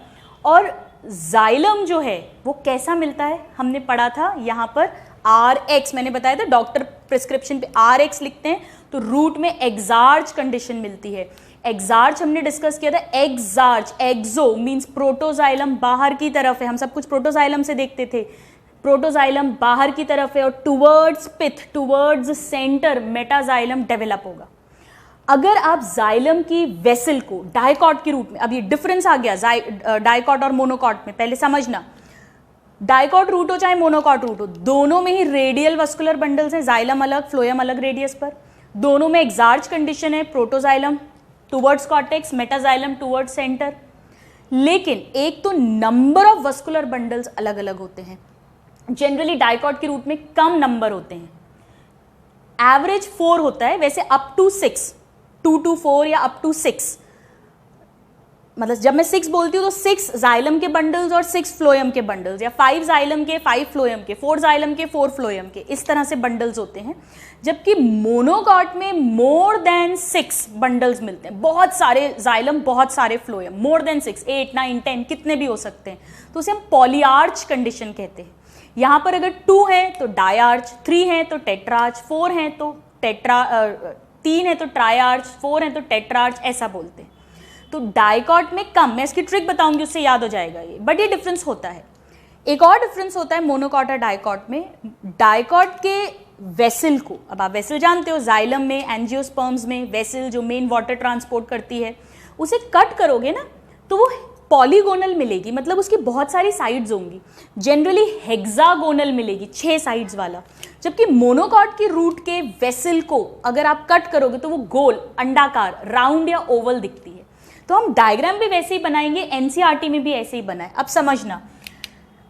और जाइलम जो है वो कैसा मिलता है, हमने पढ़ा था यहां पर RX, मैंने बताया था डॉक्टर प्रिस्क्रिप्शन पे RX लिखते हैं, तो रूट में एक्सार्च कंडीशन मिलती है। एक्सार्च हमने डिस्कस किया था, एक्सार्च, एक्सो मींस प्रोटोजाइलम बाहर की तरफ है, हम सब कुछ प्रोटोजाइलम से देखते थे। प्रोटोजाइलम बाहर की तरफ है और टुवर्ड्स पिथ, टुवर्ड्स सेंटर मेटाजाइलम डेवलप होगा। अगर आप जाइलम की वेसल को डाइकॉट के रूप में, अब ये डिफरेंस आ गया डाइकॉट और मोनोकॉट में, पहले समझना, डाइकॉट रूट हो चाहे मोनोकॉट रूट हो, दोनों में ही रेडियल वस्कुलर बंडल्स हैं, जाइलम अलग फ्लोएम अलग रेडियस पर, दोनों में एक्सार्च कंडीशन है, protoxylem towards cortex, metaxylem towards centre. लेकिन एक तो नंबर ऑफ वस्कुलर बंडल्स अलग अलग होते हैं, जनरली डाइकॉट के रूट में कम नंबर होते हैं, एवरेज 4 होता है, वैसे अप टू 6, 2 to 4 या अप टू 6, मतलब जब मैं 6 बोलती हूँ तो 6 जाइलम के बंडल्स और 6 फ्लोएम के बंडल्स, या 5 जाइलम के 5 फ्लोएम के, 4 जाइलम के 4 फ्लोएम के, इस तरह से बंडल्स होते हैं। जबकि मोनोकॉट में मोर देन 6 बंडल्स मिलते हैं, बहुत सारे जाइलम बहुत सारे फ्लोएम, मोर देन 6, 8, 9, 10 कितने भी हो सकते हैं, तो उसे हम पॉलीआर्च कंडीशन कहते हैं। यहाँ पर अगर 2 है तो डायआर्च, 3 है तो टेट्रार्च, 4 है तो 3 है तो ट्रायआर्च, 4 है तो टेट्रार्च, ऐसा बोलते हैं। तो डाइकॉट में कम, मैं इसकी ट्रिक बताऊंगी उससे याद हो जाएगा ये, बट ये डिफरेंस होता है। एक और डिफरेंस होता है मोनोकॉट और डाइकॉट में, डाइकॉट के वेसल को, अब आप वेसल जानते हो, जाइलम में एंजियोस्पर्म्स में वेसल जो मेन वाटर ट्रांसपोर्ट करती है, उसे कट करोगे ना तो वो पॉलीगोनल मिलेगी, मतलब उसकी बहुत सारी साइड्स होंगी, जनरली हेक्सागोनल मिलेगी, 6 साइड्स वाला। जबकि मोनोकॉट की रूट के वेसल को अगर आप कट करोगे तो वो गोल, अंडाकार, राउंड या ओवल दिखती है। तो हम डायग्राम भी वैसे ही बनाएंगे, एनसीईआरटी में भी ऐसे ही बनाए। अब समझना,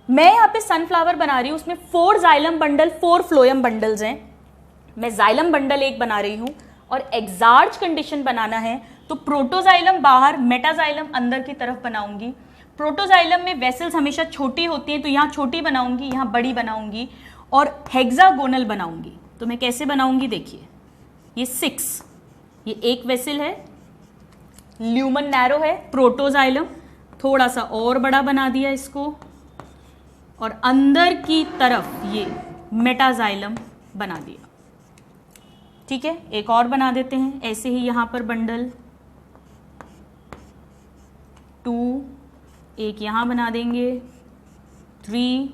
मैं यहाँ पे सनफ्लावर बना रही हूँ, उसमें 4 जाइलम बंडल 4 फ्लोएम बंडल्स हैं, मैं जाइलम बंडल 1 बना रही हूँ और एक्सार्च कंडीशन बनाना है तो प्रोटोजाइलम बाहर, मेटाजाइलम अंदर की तरफ बनाऊंगी। प्रोटोजाइलम में वेसल्स हमेशा छोटी होती हैं, तो यहाँ छोटी बनाऊंगी, यहाँ बड़ी बनाऊंगी और हेक्सागोनल बनाऊंगी। तो मैं कैसे बनाऊंगी देखिए, ये 6, ये एक वेसल है, ल्यूमन नैरो है, प्रोटोजाइलम थोड़ा सा और बड़ा बना दिया इसको, और अंदर की तरफ ये मेटाजाइलम बना दिया। ठीक है, एक और बना देते हैं ऐसे ही, यहां पर बंडल 2, एक यहां बना देंगे 3,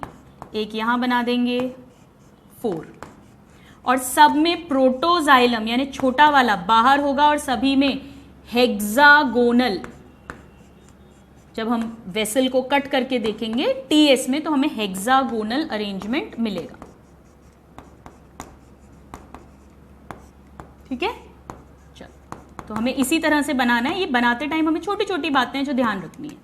एक यहां बना देंगे 4, और सब में प्रोटोजाइलम यानी छोटा वाला बाहर होगा और सभी में हेक्सागोनल। जब हम वेसल को कट करके देखेंगे टीएस में तो हमें हेक्सागोनल अरेंजमेंट मिलेगा। ठीक है, चलो, तो हमें इसी तरह से बनाना है। ये बनाते टाइम हमें छोटी छोटी बातें जो ध्यान रखनी है।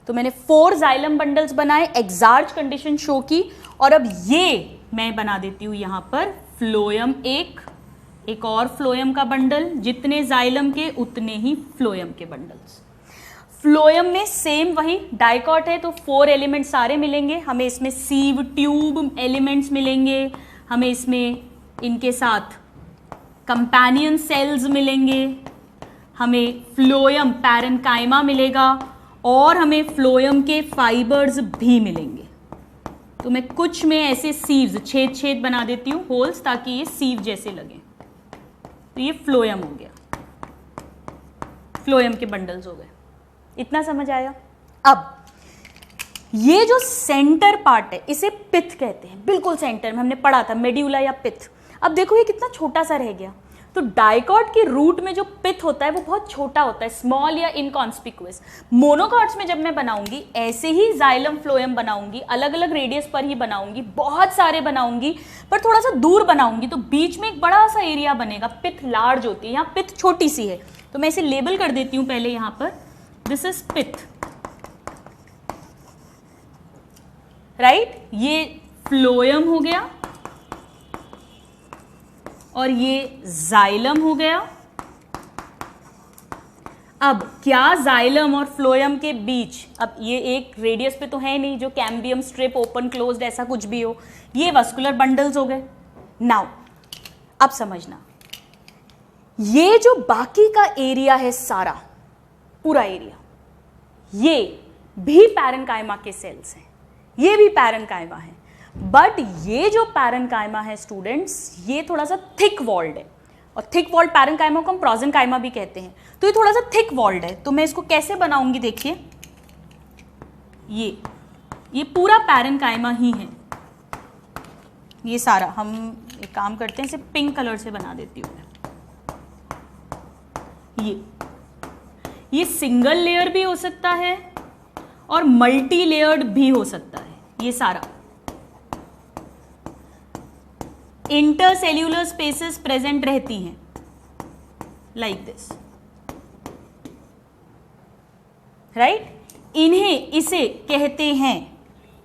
तो मैंने 4 जाइलम बंडल्स बनाए, एक्सार्च कंडीशन शो की, और अब ये मैं बना देती हूं यहां पर फ्लोएम एक और फ्लोएम का बंडल, जितने जाइलम के उतने ही फ्लोएम के बंडल्स। फ्लोएम में सेम वही, डाइकॉट है तो 4 एलिमेंट सारे मिलेंगे, हमें इसमें सीव ट्यूब एलिमेंट्स मिलेंगे, हमें इसमें इनके साथ कंपेनियन सेल्स मिलेंगे, हमें फ्लोएम पैरेन्काइमा मिलेगा और हमें फ्लोएम के फाइबर्स भी मिलेंगे। तो मैं कुछ में ऐसे सीव्स, छेद छेद बना देती हूँ, होल्स, ताकि ये सीव जैसे लगे। तो ये फ्लोएम हो गया, फ्लोएम के बंडल्स हो गए। इतना समझ आया? अब ये जो सेंटर पार्ट है इसे पिथ कहते हैं, बिल्कुल सेंटर में हमने पढ़ा था, मेड्यूला या पिथ। अब देखो ये कितना छोटा सा रह गया। तो डाइकॉट के रूट में जो पिथ होता है वो बहुत छोटा होता है, स्मॉल या इनकॉन्स्पिक्युअस। मोनोकॉट्स में जब मैं बनाऊंगी ऐसे ही जाइलम फ्लोएम बनाऊंगी, अलग अलग रेडियस पर ही बनाऊंगी, बहुत सारे बनाऊंगी, पर थोड़ा सा दूर बनाऊंगी, तो बीच में एक बड़ा सा एरिया बनेगा। पिथ लार्ज होती है, यहाँ पिथ छोटी सी है, तो मैं इसे लेबल कर देती हूँ पहले यहाँ पर, दिस इज पिथ, राइट। ये फ्लोएम हो गया और ये जाइलम हो गया। अब क्या जाइलम और फ्लोएम के बीच, अब ये एक रेडियस पे तो है नहीं जो कैम्बियम स्ट्रिप ओपन क्लोज्ड ऐसा कुछ भी हो, ये वस्कुलर बंडल्स हो गए। नाउ अब समझना, ये जो बाकी का एरिया है सारा, पूरा एरिया, ये भी पैरेन्काइमा के सेल्स हैं, ये भी पैरेन्काइमा है, बट ये जो पैरेन्काइमा है स्टूडेंट्स, ये थोड़ा सा थिक वॉल्ड है, और थिक वॉल्ड पैरेन्काइमा को हम प्रोजेन्काइमा भी कहते हैं। तो ये थोड़ा सा थिक वॉल्ड है, तो मैं इसको कैसे बनाऊंगी देखिए, ये ये पूरा पैरेन्काइमा ही है, ये सारा। हम एक काम करते हैं, इसे पिंक कलर से बना देती हूँ मैं। ये सिंगल लेयर भी हो सकता है और मल्टी लेयर्ड भी हो सकता है। ये सारा इंटरसेल्यूलर स्पेसेस प्रेजेंट रहती हैं लाइक दिस, राइट। इसे कहते हैं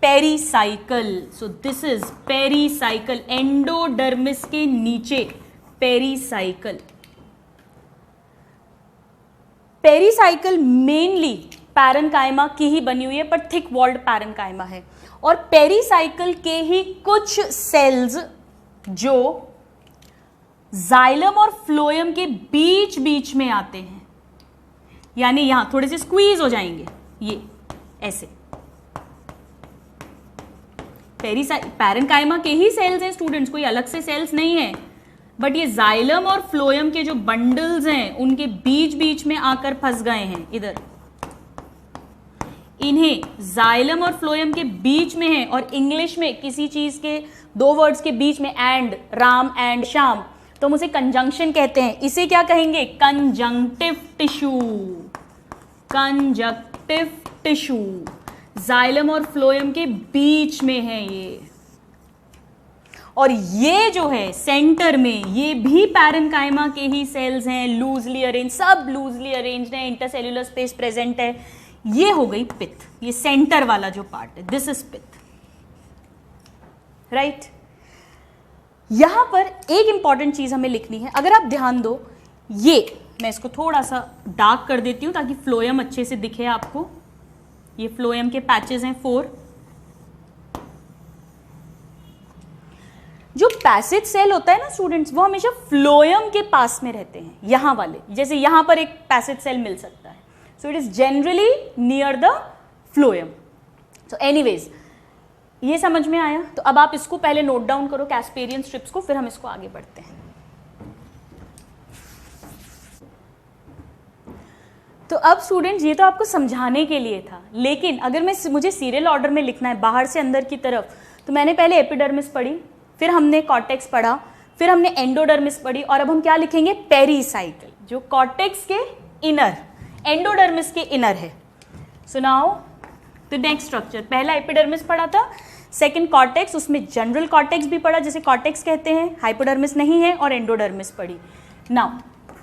pericycle. So this is pericycle, endodermis के नीचे पेरीसाइकल। पेरीसाइकल मेनली पैरेन्काइमा की ही बनी हुई है, पर थिक वॉल्ड पैरेन्काइमा है। और पेरीसाइकल के ही कुछ सेल्स जो जाइलम और फ्लोएम के बीच बीच में आते हैं, यानी यहां थोड़े से स्क्वीज हो जाएंगे, ये ऐसे। पैरेन्काइमा के ही सेल्स हैं स्टूडेंट्स, कोई अलग से सेल्स नहीं है, बट ये जाइलम और फ्लोएम के जो बंडल्स हैं उनके बीच बीच में आकर फंस गए हैं इधर। इन्हें जाइलम और फ्लोएम के बीच में है, और इंग्लिश में किसी चीज के दो वर्ड्स के बीच में एंड, राम एंड श्याम, तो हम उसे कंजंक्शन कहते हैं। इसे क्या कहेंगे? Conjunctive tissue. Conjunctive tissue xylem और फ्लोएम के बीच में है ये। और ये जो है सेंटर में, ये भी पैरेन्काइमा के ही सेल्स हैं, लूजली अरेंज, सब लूजली अरेंज्ड है, इंटरसेल्यूलर स्पेस प्रेजेंट है। ये हो गई पित्त, ये सेंटर वाला जो पार्ट है, दिस इज पित्त, राइट। यहां पर एक इंपॉर्टेंट चीज हमें लिखनी है, अगर आप ध्यान दो, ये मैं इसको थोड़ा सा डार्क कर देती हूं ताकि फ्लोएम अच्छे से दिखे आपको। ये फ्लोएम के पैचेस हैं 4। जो पैसेज सेल होता है ना स्टूडेंट्स, वो हमेशा फ्लोएम के पास में रहते हैं, यहां वाले। जैसे यहां पर एक पैसेज सेल मिल सकता है, so it is generally near the phloem. So anyways, ये समझ में आया? तो अब आप इसको पहले नोट डाउन करो, कैस्पेरियन स्ट्रिप्स को, फिर हम इसको आगे बढ़ते हैं। तो अब स्टूडेंट्स, ये तो आपको समझाने के लिए था, लेकिन अगर मुझे सीरियल ऑर्डर में लिखना है बाहर से अंदर की तरफ, तो मैंने पहले एपिडर्मिस पढ़ी, फिर हमने कॉर्टेक्स पढ़ा, फिर हमने एंडोडर्मिस पढ़ी, और अब हम क्या लिखेंगे? पेरीसाइकल, जो कॉर्टेक्स के इनर, एंडोडर्मिस के इनर है। So now the next structure, पहला एपिडर्मिस पढ़ा था, सेकंड कॉर्टेक्स, उसमें जनरल कॉर्टेक्स भी पढ़ा जिसे कॉर्टेक्स कहते हैं, हाइपोडर्मिस नहीं है, और एंडोडर्मिस पढ़ी। Now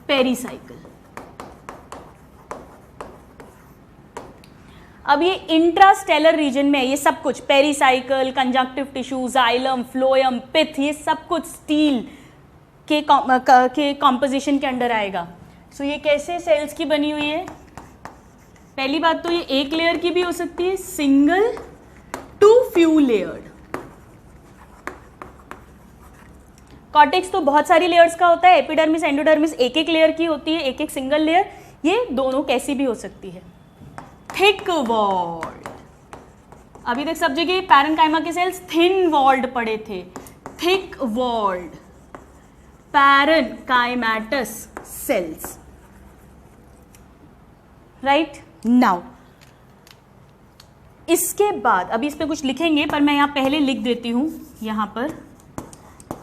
pericycle. अब ये इंट्रास्टेलर रीजन में है, ये सब कुछ pericycle, conjunctive tissue, xylem, phloem, पित्त, ये सब कुछ स्टील के कॉम्पोजिशन के अंडर आएगा। सो ये कैसे सेल्स की बनी हुई है? पहली बात तो ये एक लेयर की भी हो सकती है, single to few layered. Cortex तो बहुत सारी लेयर्स का होता है, एपिडर्मिस, एंडोडर्मिस एक एक लेयर की होती है, एक एक सिंगल लेयर। ये दोनों कैसी भी हो सकती है। थिक वॉल्ड, अभी तक सब जगह पैरेन्काइमा के सेल्स थिन वॉल्ड पड़े थे, thick walled parenchymatous cells, right. Now इसके बाद अभी इस पे कुछ लिखेंगे, पर मैं यहां पहले लिख देती हूं, यहां पर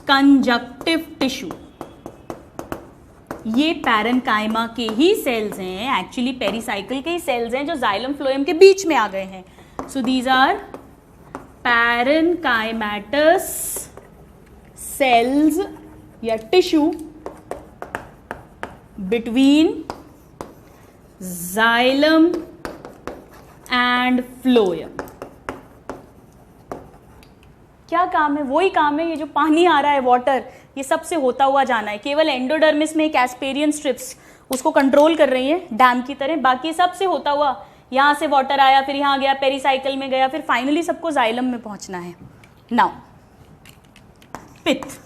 कंजंक्टिव टिश्यू, ये पैरेन्काइमा के ही सेल्स हैं, एक्चुअली पेरीसाइकल के ही सेल्स हैं जो जाइलम फ्लोएम के बीच में आ गए हैं। So these are parenchymatous cells या tissue between xylem and phloem. क्या काम है? वही काम है, ये जो पानी आ रहा है, वाटर, ये सबसे होता हुआ जाना है। केवल एंडोडर्मिस में एक एस्पेरियन स्ट्रिप्स उसको कंट्रोल कर रही है डैम की तरह, बाकी सबसे होता हुआ यहां से वाटर आया, फिर यहां गया, पेरीसाइकल में गया, फिर फाइनली सबको जाइलम में पहुंचना है। नाउ पित्त,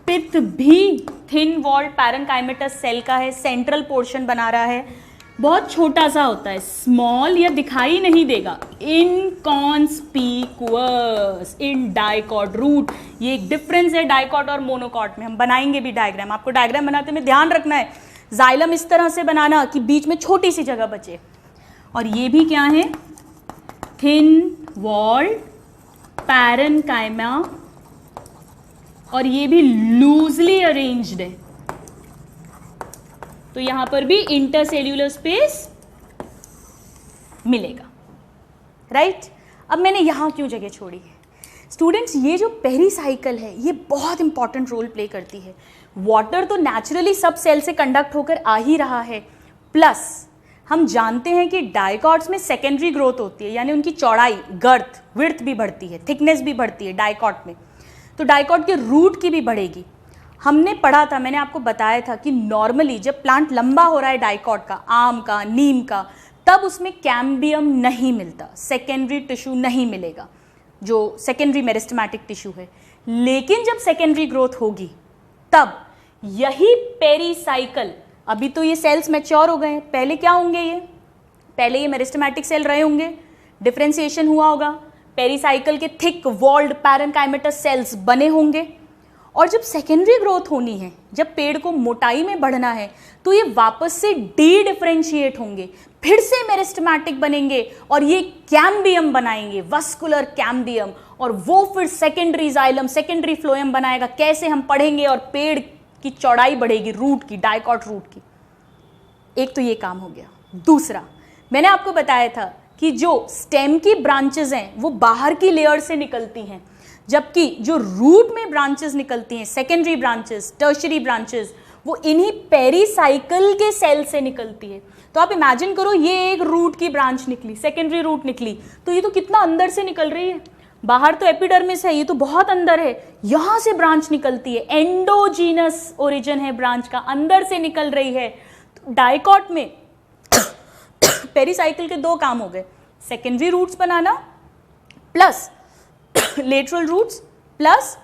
पित्त भी थिन वॉल्ड पैरेन्काइमेटस सेल का है, सेंट्रल पोर्शन बना रहा है, बहुत छोटा सा होता है, स्मॉल, या दिखाई नहीं देगा, इनकॉन्स्पिकुअस इन डाइकॉट रूट। ये एक डिफरेंस है डाइकॉट और मोनोकॉट में, हम बनाएंगे भी डायग्राम। आपको डायग्राम बनाते में ध्यान रखना है, जाइलम इस तरह से बनाना कि बीच में छोटी सी जगह बचे। और ये भी क्या है? थिन वॉल्ड पैरेन्काइमा, और ये भी लूजली अरेंज्ड है, तो यहां पर भी इंटरसेल्यूलर स्पेस मिलेगा, राइट? अब मैंने यहां क्यों जगह छोड़ी है? स्टूडेंट्स, ये जो पेरिसाइकिल है ये बहुत इंपॉर्टेंट रोल प्ले करती है। वाटर तो नेचुरली सब सेल से कंडक्ट होकर आ ही रहा है, प्लस हम जानते हैं कि डाइकॉट्स में सेकेंडरी ग्रोथ होती है, यानी उनकी चौड़ाई, गर्थ, विड्थ भी बढ़ती है, थिकनेस भी बढ़ती है डाइकॉट में, तो डाइकॉट के रूट की भी बढ़ेगी। हमने पढ़ा था, मैंने आपको बताया था कि नॉर्मली जब प्लांट लंबा हो रहा है डाइकॉट का, आम का, नीम का, तब उसमें कैम्बियम नहीं मिलता, सेकेंडरी टिश्यू नहीं मिलेगा, जो सेकेंडरी मेरिस्टेमेटिक टिश्यू है। लेकिन जब सेकेंडरी ग्रोथ होगी तब यही पेरिसाइकिल, अभी तो ये सेल्स मैच्योर हो गए हैं, पहले क्या होंगे पहले ये मेरिस्टेमेटिक सेल रहे होंगे, डिफरेंशिएशन हुआ होगा, पेरिसाइकिल के थिक वॉल्ड पैरेन्काइमेटस सेल्स बने होंगे, और जब सेकेंडरी ग्रोथ होनी है, जब पेड़ को मोटाई में बढ़ना है, तो ये वापस से डी डिफरेंशिएट होंगे, फिर से मेरिस्टेमेटिक बनेंगे और ये कैम्बियम बनाएंगे, वस्कुलर कैम्बियम, और वो फिर सेकेंडरी जाइलम, सेकेंडरी फ्लोएम बनाएगा। कैसे हम पढ़ेंगे, और पेड़ की चौड़ाई बढ़ेगी, रूट की, डाइकॉट रूट की। एक तो ये काम हो गया। दूसरा, मैंने आपको बताया था कि जो स्टेम की ब्रांचेस हैं वो बाहर की लेयर से निकलती हैं, जबकि जो रूट में ब्रांचेस निकलती हैं, सेकेंडरी ब्रांचेस, टर्शियरी ब्रांचेस, वो इन्हीं पेरिसाइकिल के सेल से निकलती है। तो आप इमेजिन करो, ये एक रूट की ब्रांच निकली, सेकेंडरी रूट निकली, तो ये तो कितना अंदर से निकल रही है, बाहर तो एपिडर्मिस है, ये तो बहुत अंदर है, यहां से ब्रांच निकलती है, एंडोजीनस ओरिजिन है ब्रांच का, अंदर से निकल रही है। तो डाइकॉट में पेरिसाइकिल के दो काम हो गए, सेकेंडरी रूट्स बनाना plus lateral roots plus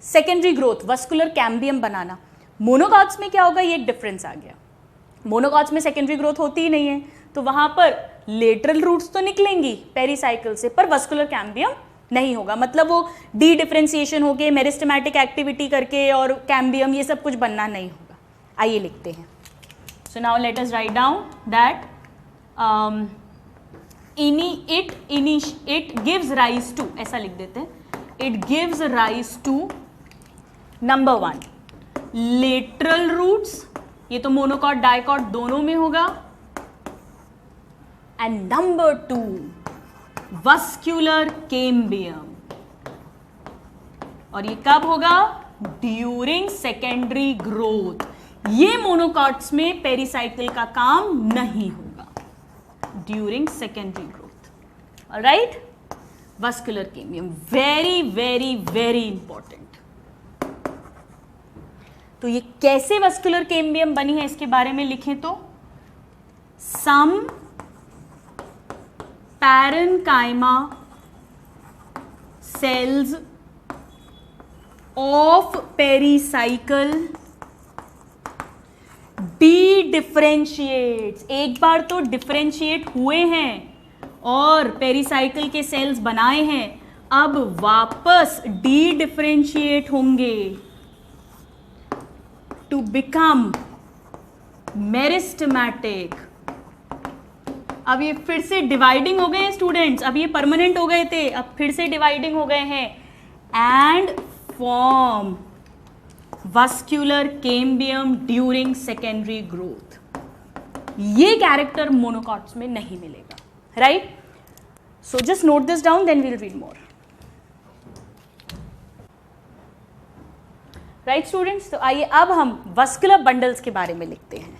secondary growth, vascular cambium बनाना। मोनोकॉट्स में क्या होगा, ये एक डिफरेंस आ गया। मोनोकॉट्स में सेकेंडरी ग्रोथ होती ही नहीं है, तो वहां पर लेटरल रूट्स तो निकलेंगी पेरिसाइकिल से, पर वस्कुलर कैम्बियम नहीं होगा, मतलब वो डी डिफरेंशिएशन होके मेरिस्टेमेटिक एक्टिविटी करके और कैम्बियम ये सब कुछ बनना नहीं होगा। आइए लिखते हैं। सो now let us write down that it gives rise to, ऐसा लिख देते हैं, it gives rise to number 1 lateral roots, ये तो मोनोकॉट डाइकॉट दोनों में होगा, एंड नंबर 2 वस्क्यूलर कैम्बियम, और ये कब होगा, ड्यूरिंग सेकेंडरी ग्रोथ। ये मोनोकॉट्स में पेरिसाइकिल का काम नहीं होगा during secondary growth. Alright, vascular cambium very very very important. तो ये कैसे वस्कुलर कैम्बियम बनी है इसके बारे में लिखें तो, some parenchyma cells of pericycle differentiates, एक बार तो डिफरेंशिएट हुए हैं और पेरिसाइकिल के सेल्स बनाए हैं, अब वापस डी डिफरेंशिएट होंगे टू बिकम मेरिस्टेमेटिक। अब ये फिर से डिवाइडिंग हो गए हैं स्टूडेंट्स, अब ये परमानेंट हो गए थे, अब फिर से डिवाइडिंग हो गए हैं, and form vascular cambium during secondary growth. ये कैरेक्टर मोनोकॉट्स में नहीं मिलेगा, right? So just note this down, then we'll read more. Right students, तो आइए अब हम वस्कुलर बंडल्स के बारे में लिखते हैं।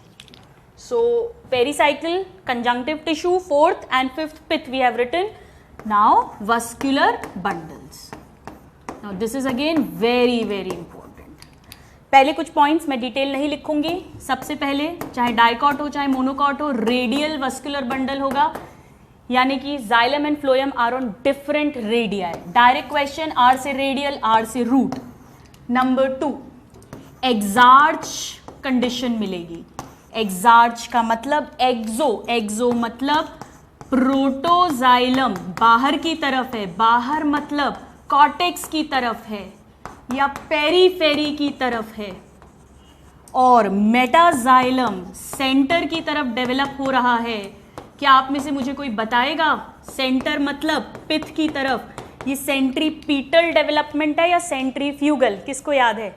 So pericycle, conjunctive tissue, 4th and 5th pith we have written. Now vascular bundles. Now this is again very very important. पहले कुछ पॉइंट्स मैं डिटेल नहीं लिखूंगी। सबसे पहले चाहे डाइकॉट हो चाहे मोनोकॉट हो, रेडियल वस्कुलर बंडल होगा, यानी कि xylem and phloem are on different radii. Direct question, R से रेडियल, आर से रूट। नंबर 2 एक्सार्च कंडीशन मिलेगी। एक्सार्च का मतलब एक्सो, एक्सो मतलब प्रोटोजाइलम बाहर की तरफ है, बाहर मतलब कॉर्टेक्स की तरफ है या पेरीफेरी की तरफ है, और मेटाजाइलम सेंटर की तरफ डेवलप हो रहा है क्या आप में से मुझे कोई बताएगा? सेंटर मतलब पिथ की तरफ, ये सेंट्रीपीटल डेवलपमेंट है या सेंट्रीफ्यूगल? किसको याद है?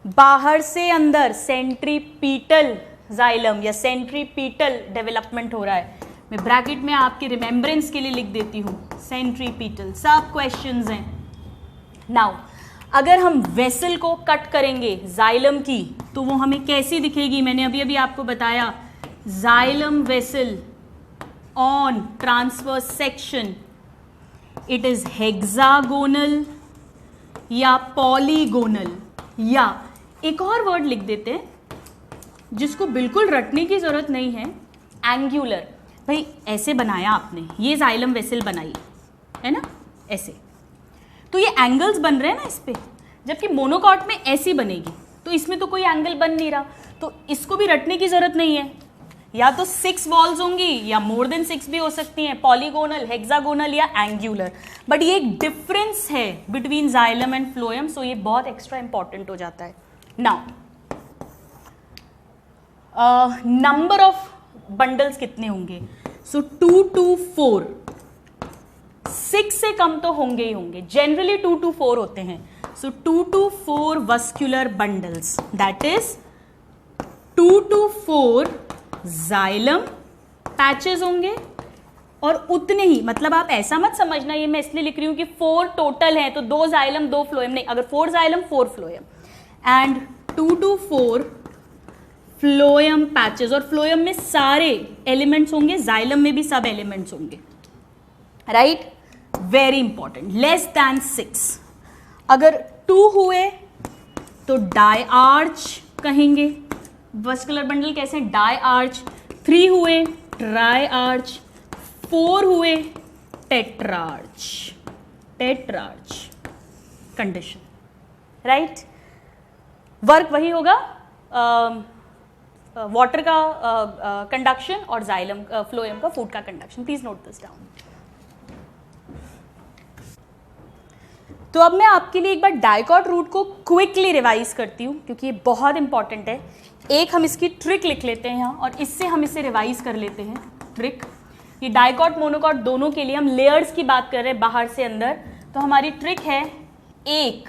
बाहर से अंदर सेंट्रीपीटल जाइलम या सेंट्रीपीटल डेवलपमेंट हो रहा है। मैं ब्रैकेट में आपके रिमेम्बरेंस के लिए लिख देती हूँ सेंट्रीपीटल। सब क्वेश्चंस हैं। नाउ अगर हम वेसल को कट करेंगे जाइलम की तो वो हमें कैसी दिखेगी? मैंने अभी अभी आपको बताया, xylem vessel on transverse section it is hexagonal या पॉलीगोनल, या एक और वर्ड लिख देते हैं जिसको बिल्कुल रटने की जरूरत नहीं है, एंगुलर। भाई ऐसे बनाया आपने, ये जाइलम वेसल बनाई है ना, ऐसे, तो ये एंगल्स बन रहे हैं ना इस पे, जबकि मोनोकॉट में ऐसी बनेगी, तो इसमें तो कोई एंगल बन नहीं रहा, तो इसको भी रटने की जरूरत नहीं है। या तो 6 वॉल्स होंगी या मोर देन 6 भी हो सकती हैं, पॉलीगोनल, हेक्सागोनल या एंगुलर, बट ये एक डिफरेंस है बिटवीन जाइलम एंड फ्लोएम, सो ये बहुत एक्स्ट्रा इंपॉर्टेंट हो जाता है। नाउ नंबर ऑफ बंडल्स कितने होंगे? सो 2 to 4, 6 से कम तो होंगे ही होंगे, जनरली 2 to 4 होते हैं। सो 2 to 4 vascular bundles, that is 2 to 4 xylem patches होंगे, और उतने ही, मतलब आप ऐसा मत समझना ये मैं इसलिए लिख रही हूं कि 4 टोटल हैं तो 2 जाइलम 2 फ्लोएम, नहीं, अगर 4 xylem 4 phloem, and 2 to 4 phloem patches, और फ्लोएम में सारे एलिमेंट्स होंगे, जाइलम में भी सब एलिमेंट्स होंगे, right? Very important. Less than 6, अगर 2 हुए तो डाई आर्च कहेंगे, वस्कुलर बंडल कैसे हैं? Die arch. 3 हुए ट्राई आर्च, 4 हुए टेट्रार्च, टेट्रार्च कंडीशन, राइट? वर्क वही होगा, वाटर का कंडक्शन और जाइलम फ्लोएम का फूड का conduction. Please note this down. तो अब मैं आपके लिए एक बार डाइकॉट रूट को क्विकली रिवाइज करती हूँ क्योंकि ये बहुत इंपॉर्टेंट है। एक हम इसकी ट्रिक लिख लेते हैं यहाँ और इससे हम इसे रिवाइज कर लेते हैं। ट्रिक, ये डाइकॉट मोनोकॉट दोनों के लिए हम लेयर्स की बात कर रहे हैं बाहर से अंदर, तो हमारी ट्रिक है एक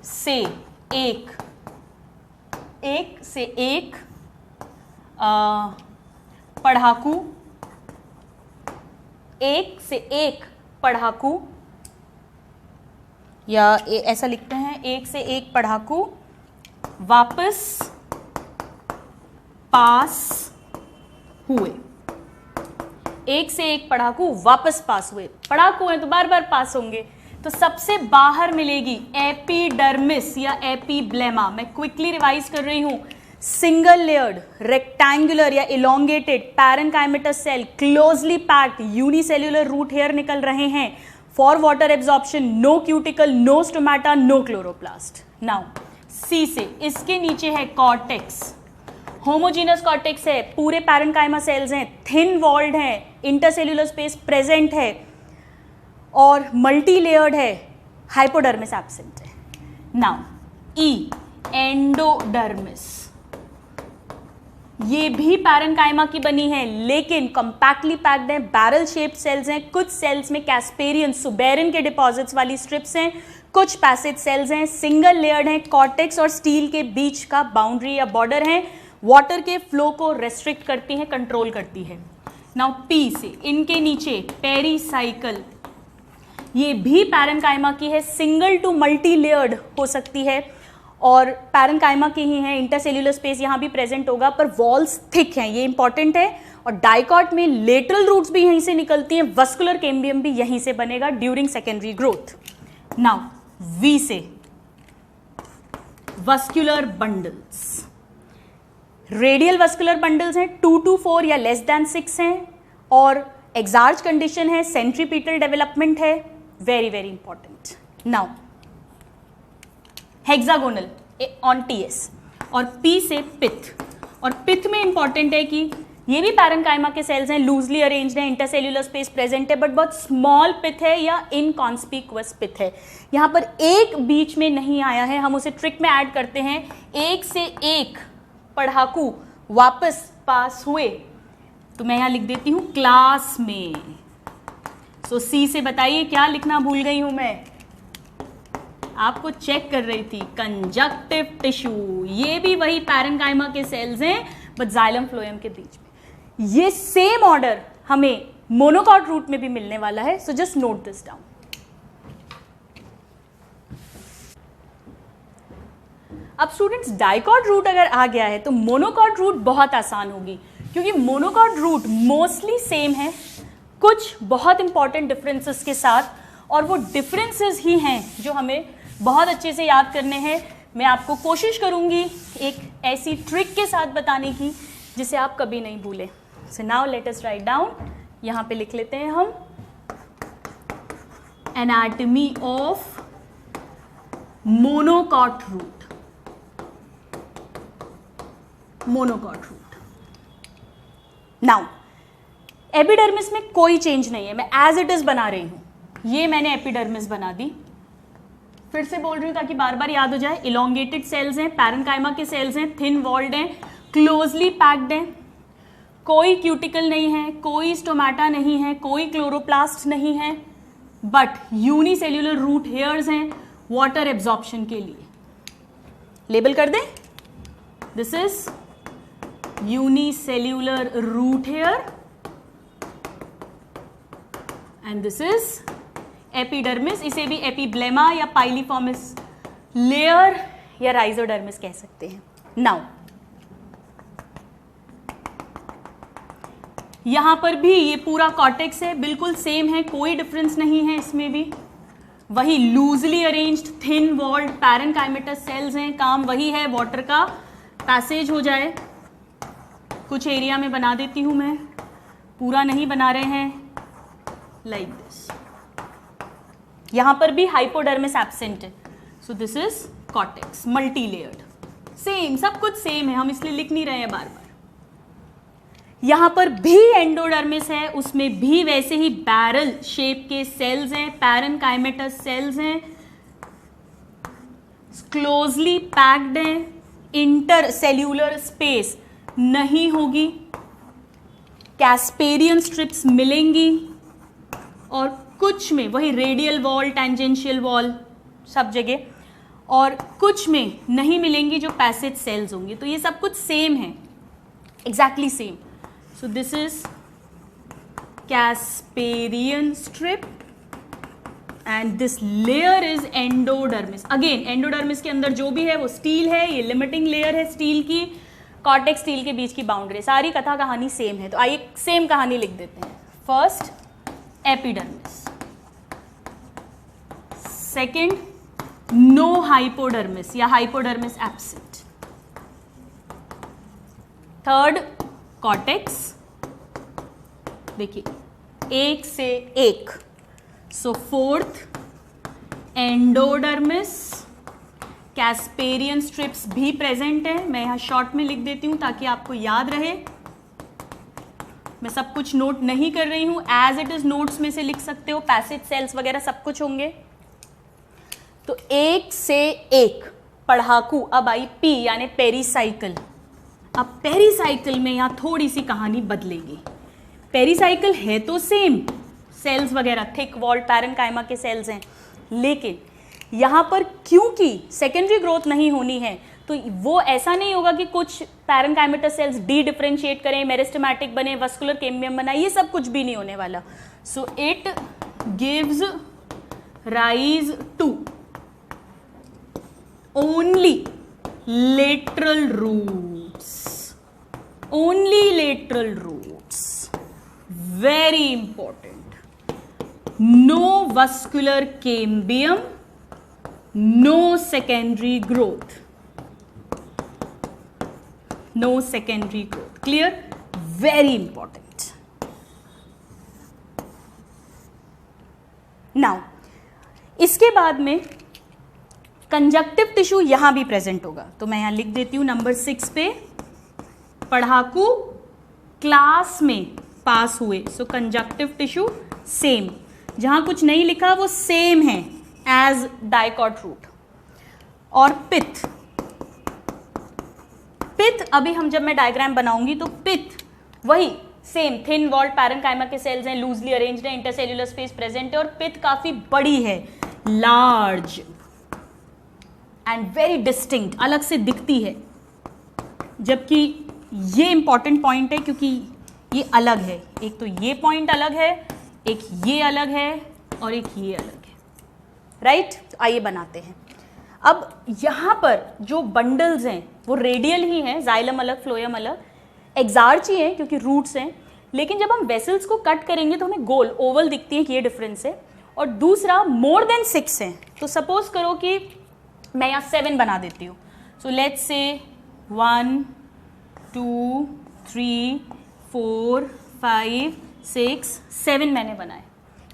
से एक, एक से एक पढ़ाकू, एक से एक पढ़ाकू, या ऐसा लिखते हैं एक से एक पढ़ाकू वापस पास हुए। एक से एक पढ़ाकू वापस पास हुए, पढ़ाकू हैं तो बार बार पास होंगे, तो सबसे बाहर मिलेगी एपिडर्मिस या एपिब्लेमा। मैं क्विकली रिवाइज कर रही हूं। सिंगल लेयर्ड रेक्टेंगुलर या elongated parenchymatous cell, closely packed unicellular root hair निकल रहे हैं। For water absorption, no cuticle, no stomata, no chloroplast. Now C से इसके नीचे है कॉर्टेक्स, होमोजीनस कॉर्टेक्स है, पूरे पैरेनकाइमा सेल्स हैं, थिन वॉल्ड हैं, इंटरसेल्युलर स्पेस प्रेजेंट है और मल्टी लेयर्ड है, हाइपोडर्मिस एब्सेंट है। नाउ ई एंडोडर्मिस, ये भी पैरेनकाइमा की बनी है लेकिन कंपैक्टली पैक्ड है, बैरल शेप्ड सेल्स हैं, कुछ सेल्स में कैस्पेरियन सुबेरिन के डिपॉजिट्स वाली स्ट्रिप्स हैं, कुछ पैसेज सेल्स हैं, सिंगल लेयर्ड हैं, कॉर्टेक्स और स्टील के बीच का बाउंड्री या बॉर्डर है, वाटर के फ्लो को रेस्ट्रिक्ट करती है, कंट्रोल करती है। नाउ पी से इनके नीचे पेरीसाइकल, ये भी पैरेनकाइमा की है, सिंगल टू मल्टी लेयर्ड हो सकती है और पैरेनकाइमा की ही है, इंटरसेल्युलर स्पेस यहाँ भी प्रेजेंट होगा पर वॉल्स थिक हैं, ये इंपॉर्टेंट है। और डाइकॉट में लेटरल रूट्स भी यहीं से निकलती हैं, वस्कुलर कैम्बियम भी यहीं से बनेगा during secondary growth. Now we say vascular bundles, radial vascular bundles हैं, 2 to 4 या लेस देन 6 हैं और एक्सार्च कंडीशन है, सेंट्रीपीटल डेवलपमेंट है, very very important. Now hexagonal on TS और पी से पिथ, और पिथ में इंपॉर्टेंट है कि ये भी पैरेनकाइमा के सेल्स हैं, लूजली अरेंज्ड हैं, इंटरसेल्युलर स्पेस प्रेजेंट है, बट बहुत स्मॉल पिथ है या इनकॉन्स्पिक्युअस पिथ है। यहाँ पर एक बीच में नहीं आया है, हम उसे ट्रिक में ऐड करते हैं। एक से एक पढ़ाकू वापस पास हुए, तो मैं यहाँ लिख देती हूँ क्लास में। सो सी से बताइए क्या लिखना भूल गई हूँ मैं, आपको चेक कर रही थी, कंजक्टिव टिश्यू। ये भी वही पैरेन्काइमा के सेल्स हैं बट जाइलम फ्लोएम के बीच में। ये सेम ऑर्डर हमें मोनोकॉट रूट में भी मिलने वाला है, सो जस्ट नोट दिस डाउन। अब स्टूडेंट्स डाइकॉट रूट अगर आ गया है तो मोनोकॉट रूट बहुत आसान होगी, क्योंकि मोनोकॉट रूट मोस्टली सेम है, कुछ बहुत इंपॉर्टेंट डिफरेंसेस के साथ, और वो डिफरेंसेस ही हैं जो हमें बहुत अच्छे से याद करने हैं। मैं आपको कोशिश करूंगी एक ऐसी ट्रिक के साथ बताने की जिसे आप कभी नहीं भूलें। So now let us write down, यहाँ पे लिख लेते हैं हम anatomy of monocot root. Monocot root. Now epidermis में कोई चेंज नहीं है, मैं एज इट इज बना रही हूं। ये मैंने एपिडर्मिस बना दी, फिर से बोल रही हूं ताकि बार बार याद हो जाए। इलोंगेटेड सेल्स हैं, पैरेन्काइमा के सेल्स हैं, थिन वॉल्ड हैं, क्लोजली पैक्ड हैं, कोई क्यूटिकल नहीं है, कोई स्टोमेटा नहीं है, कोई क्लोरोप्लास्ट नहीं है, बट यूनिसेल्यूलर रूट हेयर्स हैं वाटर एब्जॉर्प्शन के लिए। लेबल कर दें, this is unicellular root hair and this is epidermis। इसे भी एपिब्लेमा या पाइलीफॉर्मिस लेयर या राइजोडर्मिस कह सकते हैं। नाउ यहां पर भी ये पूरा कॉर्टेक्स है, बिल्कुल सेम है, कोई डिफरेंस नहीं है इसमें भी। वही loosely arranged thin walled parenchymatous cells हैं, काम वही है, वाटर का पैसेज हो जाए। कुछ एरिया में बना देती हूं मैं, पूरा नहीं बना रहे हैं, लाइक दिस। यहां पर भी हाइपोडर्मिस एब्सेंट है, so this is cortex multi layered. Same, सब कुछ सेम है, हम इसलिए लिख नहीं रहे हैं बार बार। यहां पर भी एंडोडर्मिस है, उसमें भी वैसे ही बैरल शेप के सेल्स हैं, पैरेन्काइमेटस सेल्स हैं, क्लोजली पैक्ड हैं, इंटर सेल्यूलर स्पेस नहीं होगी, कैस्पेरियन स्ट्रिप्स मिलेंगी, और कुछ में वही रेडियल वॉल, टेंजेंशियल वॉल सब जगह, और कुछ में नहीं मिलेंगी जो पैसेज सेल्स होंगी। तो ये सब कुछ सेम है, exactly same. So this is Casparian strip and this layer is endodermis. Again endodermis के अंदर जो भी है वो स्टील है, ये लिमिटिंग लेयर है स्टील की, कॉर्टेक्स स्टील के बीच की बाउंड्री। सारी कथा कहानी सेम है, तो आइए सेम कहानी लिख देते हैं। First epidermis, second no hypodermis या हाइपोडर्मिस एब्सेंट, थर्ड कॉर्टेक्स, देखिए एक से एक, so fourth endodermis, casparian strips भी प्रेजेंट है। मैं यहाँ शॉर्ट में लिख देती हूँ ताकि आपको याद रहे, मैं सब कुछ नोट नहीं कर रही हूँ, एज इट इज नोट्स में से लिख सकते हो, पैसेज सेल्स वगैरह सब कुछ होंगे। तो एक से एक पढ़ाकू, अब आई पी यानी पेरीसाइकिल। अब पेरीसाइकिल में यहाँ थोड़ी सी कहानी बदलेगी। पेरीसाइकिल है तो सेम, सेल्स वगैरह थिक वॉल्ड पैरेन्काइमा के सेल्स हैं, लेकिन यहाँ पर क्योंकि सेकेंडरी ग्रोथ नहीं होनी है तो वो ऐसा नहीं होगा कि कुछ पैरेन्काइमेटस सेल्स डी डिफरेंशिएट करें, मेरिस्टेमेटिक बने, वस्कुलर कैम्बियम बनाए, ये सब कुछ भी नहीं होने वाला। So it gives rise to only lateral roots, only lateral roots, very important, no vascular cambium, no secondary growth, no secondary growth, clear, very important। now इसके बाद में कंजक्टिव टिश्यू यहां भी प्रेजेंट होगा, तो मैं यहां लिख देती हूं नंबर 6 पे, पढ़ाकू क्लास में पास हुए, सो कंजक्टिव टिश्यू सेम, जहां कुछ नहीं लिखा वो सेम है एज डाइकॉट रूट। और पित्त, पित्त अभी हम जब मैं डायग्राम बनाऊंगी तो पित्त वही सेम थिन वॉल्ड पैरेन्काइमा के सेल्स हैं, लूजली अरेंज्ड है, इंटरसेल्यूलर स्पेस प्रेजेंट है और पिथ काफी बड़ी है, लार्ज एंड वेरी डिस्टिंक्ट, अलग से दिखती है। जबकि ये इंपॉर्टेंट पॉइंट है क्योंकि ये अलग है, एक तो ये पॉइंट अलग है, एक ये अलग है और एक ये अलग है, राइट? तो आइए बनाते हैं। अब यहाँ पर जो बंडल्स हैं वो रेडियल ही हैं, जाइलम अलग फ्लोएम अलग, एक्सार्च ही हैं क्योंकि रूट्स हैं, लेकिन जब हम वेसल्स को कट करेंगे तो हमें गोल ओवल दिखती है कि ये डिफरेंस है। और दूसरा मोर देन 6 हैं, तो सपोज करो कि मैं यहाँ 7 बना देती हूँ। सो लेट्स से 1 2 3 4 5 6 7 मैंने बनाए।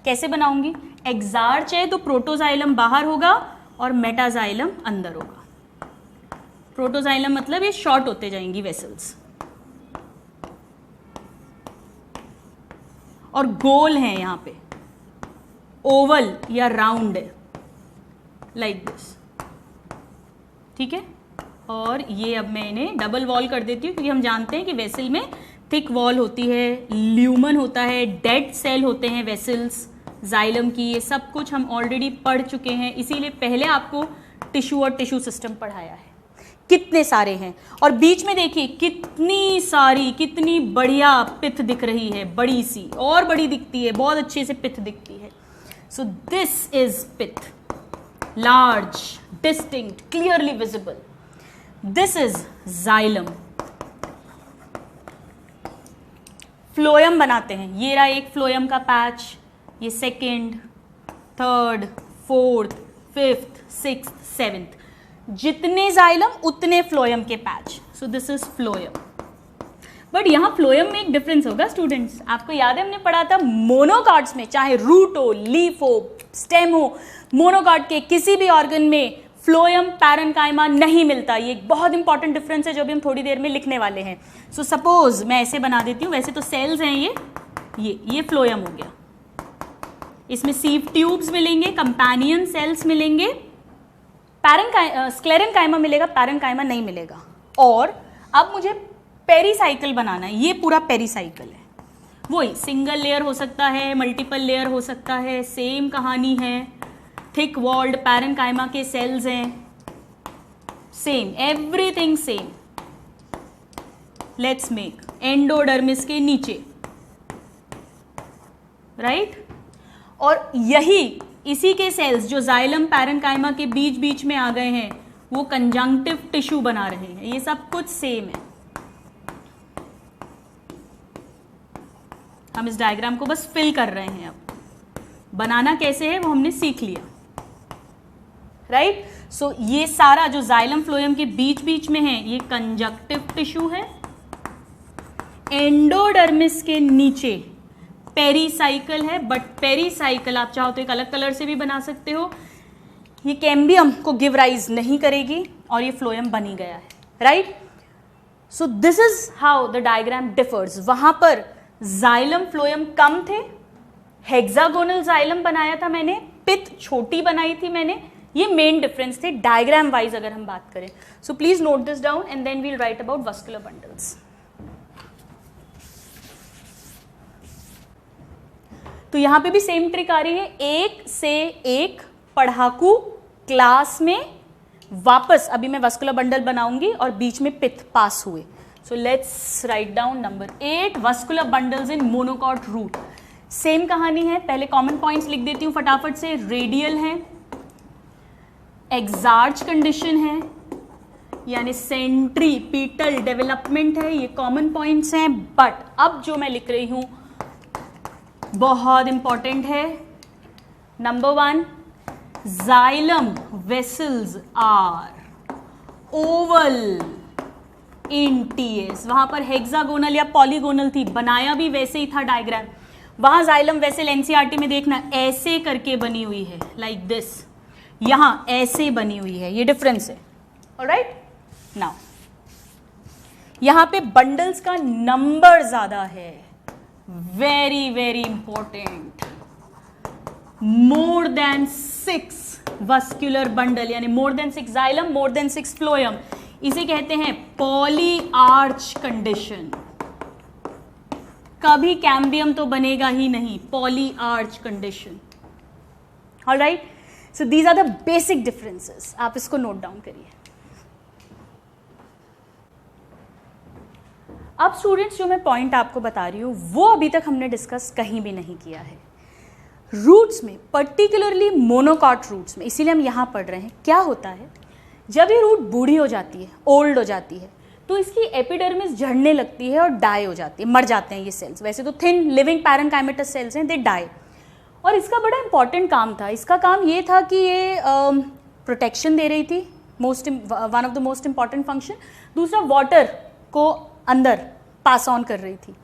कैसे बनाऊंगी? एक्सार्च है तो प्रोटोजाइलम बाहर होगा और मेटाजाइलम अंदर होगा। प्रोटोजाइलम मतलब ये शॉर्ट होते जाएंगी वेसल्स, और गोल है यहाँ पे, ओवल या राउंड है, लाइक दिस, ठीक है। और ये अब मैं इन्हें डबल वॉल कर देती हूँ क्योंकि हम जानते हैं कि वेसल में थिक वॉल होती है, ल्यूमन होता है, डेड सेल होते हैं वेसल्स जाइलम की, ये सब कुछ हम ऑलरेडी पढ़ चुके हैं, इसीलिए पहले आपको टिश्यू और टिश्यू सिस्टम पढ़ाया है। कितने सारे हैं, और बीच में देखिए कितनी सारी, कितनी बढ़िया पिथ दिख रही है, बड़ी सी और बड़ी दिखती है, बहुत अच्छे से पिथ दिखती है। So this is pith, large, distinct, clearly visible. This is xylem. Phloem बनाते हैं, ये रहा एक फ्लोएम का पैच, ये second, third, fourth, fifth, sixth, seventh, जितने जाइलम उतने फ्लोएम के patch. So this is phloem. But यहाँ फ्लोएम में एक डिफरेंस होगा स्टूडेंट्स, आपको याद है हमने पढ़ा था मोनोकॉट्स में, चाहे रूट हो, लीफ हो, स्टेम हो, मोनोकॉट के किसी भी ऑर्गन में फ्लोएम पैरेन्काइमा नहीं मिलता। ये एक बहुत इंपॉर्टेंट डिफरेंस है जो अभी हम थोड़ी देर में लिखने वाले हैं। सो सपोज मैं ऐसे बना देती हूँ, वैसे तो सेल्स हैं ये फ्लोएम हो गया, इसमें सीव ट्यूब्स मिलेंगे, कंपेनियन सेल्स मिलेंगे, स्क्लेरेन्काइमा मिलेगा, पैरेन्काइमा नहीं मिलेगा। और अब मुझे पेरीसाइकिल बनाना है, ये पूरा पेरीसाइकिल है, वही सिंगल लेयर हो सकता है, मल्टीपल लेयर हो सकता है, सेम कहानी है, थिक वॉल्ड पैरेन्काइमा के सेल्स हैं, same, everything same. Let's make endodermis के नीचे, राइट? और यही इसी के सेल्स जो जाइलम पैरेन्काइमा के बीच बीच में आ गए हैं वो कंजंक्टिव टिश्यू बना रहे हैं, ये सब कुछ सेम है। हम इस डायग्राम को बस फिल कर रहे हैं, अब बनाना कैसे है वो हमने सीख लिया, राइट? सो ये सारा जो जाइलम फ्लोएम के बीच बीच में है ये कंजंक्टिव टिश्यू है। एंडोडर्मिस के नीचे पेरीसाइकिल है, बट पेरीसाइकिल आप चाहो तो एक अलग कलर से भी बना सकते हो, ये कैम्बियम को गिव राइज नहीं करेगी और ये फ्लोएम बनी गया है, right? So this is how the diagram differs. वहां पर जाइलम फ्लोएम कम थे, हेक्सागोनल जाइलम बनाया था मैंने, पिथ छोटी बनाई थी मैंने, ये मेन डिफरेंस थे डायग्राम वाइज अगर हम बात करें। So please note this down and then we'll write about vascular bundles. तो यहां पे भी सेम ट्रिक आ रही है, एक से एक पढ़ाकू क्लास में वापस, अभी मैं वस्कुलर बंडल बनाऊंगी और बीच में पिथ पास हुए। So let's write down number 8, vascular bundles in monocot root. Same कहानी है, पहले कॉमन पॉइंट्स लिख देती हूं फटाफट से। रेडियल है, एक्सार्च कंडीशन है, यानी सेंट्रीपीटल डेवलपमेंट है, ये कॉमन पॉइंट्स हैं। बट अब जो मैं लिख रही हूं बहुत इंपॉर्टेंट है। Number 1, xylem vessels are oval in TS. वहां पर हेक्सागोनल या पॉलीगोनल थी, बनाया भी वैसे ही था डायग्राम। वहां जाइलम वेसल एनसीईआरटी में देखना ऐसे करके बनी हुई है, लाइक दिस, यहां ऐसे बनी हुई है, ये डिफरेंस है। ऑलराइट, नाउ यहां पे बंडल्स का नंबर ज्यादा है, very very important, more than 6 vascular bundle, यानी more than 6 xylem, more than 6 phloem, इसे कहते हैं पॉली आर्च कंडीशन। कभी कैम्बियम तो बनेगा ही नहीं, polyarch condition. Alright, so these are the basic differences, आप इसको नोट डाउन करिए। अब स्टूडेंट्स, जो मैं पॉइंट आपको बता रही हूँ वो अभी तक हमने डिस्कस कहीं भी नहीं किया है। रूट्स में, पर्टिकुलरली मोनोकॉट रूट्स में, इसीलिए हम यहाँ पढ़ रहे हैं, क्या होता है जब ये रूट बूढ़ी हो जाती है, ओल्ड हो जाती है, तो इसकी एपिडर्मिस झड़ने लगती है और डाई हो जाती है, मर जाते हैं ये सेल्स। वैसे तो थिन लिविंग पैरेनकाइमेटस सेल्स हैं, दे डाई। और इसका बड़ा इंपॉर्टेंट काम था, इसका काम ये था कि ये प्रोटेक्शन दे रही थी, one of the most important function. दूसरा, वाटर को अंदर पास ऑन कर रही थी।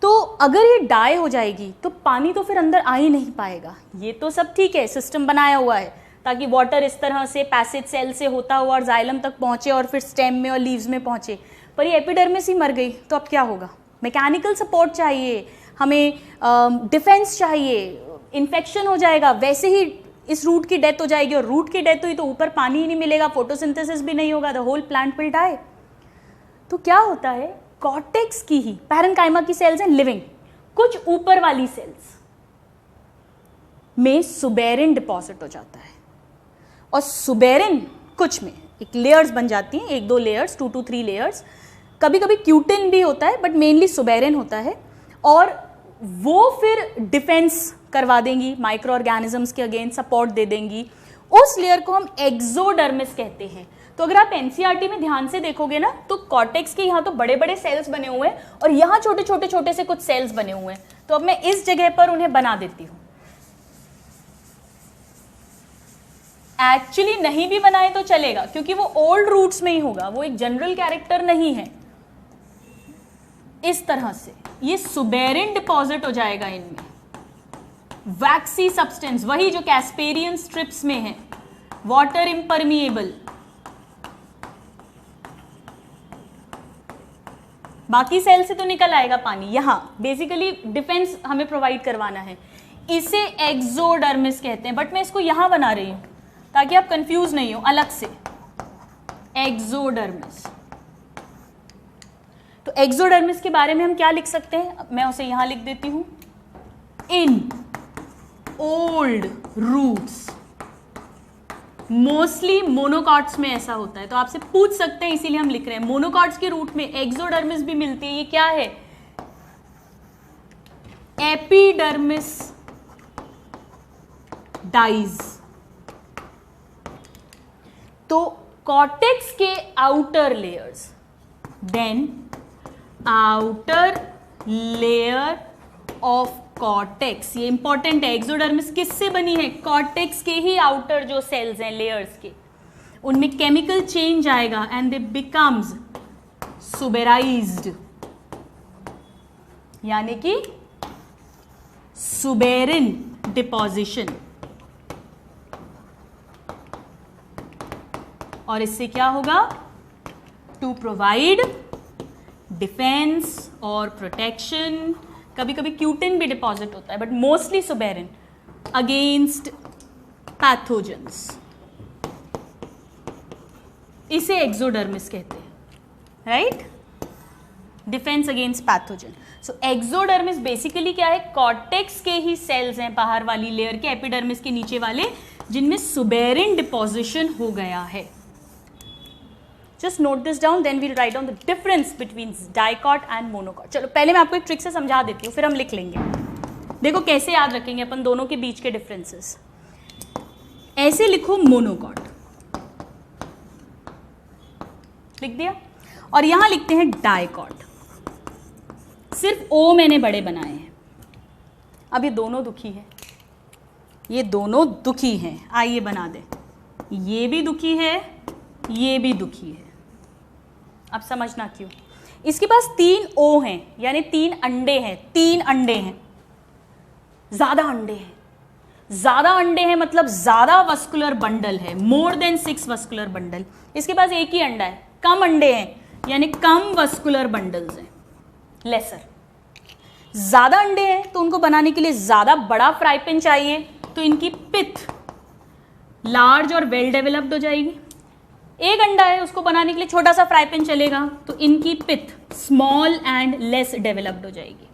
तो अगर ये डाई हो जाएगी तो पानी तो फिर अंदर आ ही नहीं पाएगा। ये तो सब ठीक है, सिस्टम बनाया हुआ है ताकि वाटर इस तरह से पैसेज सेल से होता हुआ और जाइलम तक पहुंचे और फिर स्टेम में और लीव्स में पहुंचे। पर ये एपिडर्मिस ही मर गई तो अब क्या होगा? मैकेनिकल सपोर्ट चाहिए हमें, डिफेंस चाहिए, इन्फेक्शन हो जाएगा, वैसे ही इस रूट की डेथ हो जाएगी, और रूट की डेथ हुई तो ऊपर पानी ही नहीं मिलेगा, फोटोसिंथेसिस भी नहीं होगा, the whole plant will die. तो क्या होता है, कॉर्टेक्स की ही पैरेनकाइमा की सेल्स हैं लिविंग, कुछ ऊपर वाली सेल्स में सुबेरिन डिपॉजिट हो जाता है, और सुबेरिन कुछ में एक लेयर्स बन जाती हैं, 1-2 लेयर्स, 2 to 3 लेयर्स, कभी कभी क्यूटिन भी होता है बट मेनली सुबेरिन होता है, और वो फिर डिफेंस करवा देंगी माइक्रो ऑर्गेनिजम्स के अगेंस्ट, सपोर्ट दे देंगी। उस लेयर को हम एक्सोडर्मिस कहते हैं। तो अगर आप एनसीईआरटी में ध्यान से देखोगे ना, तो कॉर्टेक्स के यहाँ तो बड़े बड़े सेल्स बने हुए हैं और यहाँ छोटे छोटे छोटे से कुछ सेल्स बने हुए हैं। तो अब मैं इस जगह पर उन्हें बना देती हूँ। एक्चुअली नहीं भी बनाए तो चलेगा क्योंकि वो ओल्ड रूट्स में ही होगा, वो एक जनरल कैरेक्टर नहीं है। इस तरह से ये सुबेरिन डिपॉजिट हो जाएगा इनमें, वैक्सी सब्सटेंस, वही जो कैस्पेरियन स्ट्रिप्स में है, वाटर इम्परमिएबल। बाकी सेल से तो निकल आएगा पानी, यहां बेसिकली डिफेंस हमें प्रोवाइड करवाना है, इसे एक्सोडर्मिस कहते हैं। बट मैं इसको यहां बना रही हूं ताकि आप कंफ्यूज नहीं हो, अलग से एक्सोडर्मिस। तो एक्सोडर्मिस के बारे में हम क्या लिख सकते हैं, मैं उसे यहां लिख देती हूं, in old roots, mostly monocots में ऐसा होता है। तो आपसे पूछ सकते हैं, इसीलिए हम लिख रहे हैं मोनोकॉट्स के रूट में एक्सोडर्मिस भी मिलती है। ये क्या है? Epidermis dies. तो कॉर्टेक्स के outer layers, then outer layer of cortex, ये इंपॉर्टेंट है। एक्सोडर्मिस किससे बनी है? कॉर्टेक्स के ही आउटर जो सेल्स हैं लेयर्स के, उनमें केमिकल चेंज आएगा एंड दे बिकम्स सुबेराइज्ड, यानी कि सुबेरिन डिपोजिशन। और इससे क्या होगा? टू प्रोवाइड डिफेंस और प्रोटेक्शन। कभी कभी क्यूटिन भी डिपॉजिट होता है but mostly suberin, against pathogens. इसे एक्सोडर्मिस कहते हैं, right? Defence against pathogen. So exodermis basically क्या है? कॉर्टेक्स के ही सेल्स हैं बाहर वाली लेयर के, एपिडर्मिस के नीचे वाले, जिनमें सुबेरिन डिपोजिशन हो गया है। Just note this down, then we'll write down the difference between dicot and monocot. चलो पहले मैं आपको एक ट्रिक से समझा देती हूँ, फिर हम लिख लेंगे। देखो कैसे याद रखेंगे अपन दोनों के बीच के डिफरेंसेस। ऐसे लिखो मोनोकॉट, लिख दिया, और यहां लिखते हैं डाइकॉट। सिर्फ ओ मैंने बड़े बनाए हैं। अब ये दोनों दुखी है, ये दोनों दुखी हैं, आइए बना दे। ये भी दुखी है, ये भी दुखी है। अब समझना क्यों। इसके पास 3 ओ हैं, यानी 3 अंडे हैं, 3 अंडे हैं, ज्यादा अंडे हैं। ज्यादा अंडे हैं मतलब ज्यादा वस्कुलर बंडल है, मोर देन 6 वस्कुलर बंडल। इसके पास एक ही अंडा है, कम अंडे हैं यानी कम वस्कुलर बंडल्स हैं, लेसर। ज्यादा अंडे हैं तो उनको बनाने के लिए ज्यादा बड़ा फ्राई पैन चाहिए, तो इनकी पिथ लार्ज और वेल डेवलप्ड हो जाएगी। एक अंडा है, उसको बनाने के लिए छोटा सा फ्राई पैन चलेगा, तो इनकी पिथ स्मॉल एंड लेस डेवलप्ड हो जाएगी।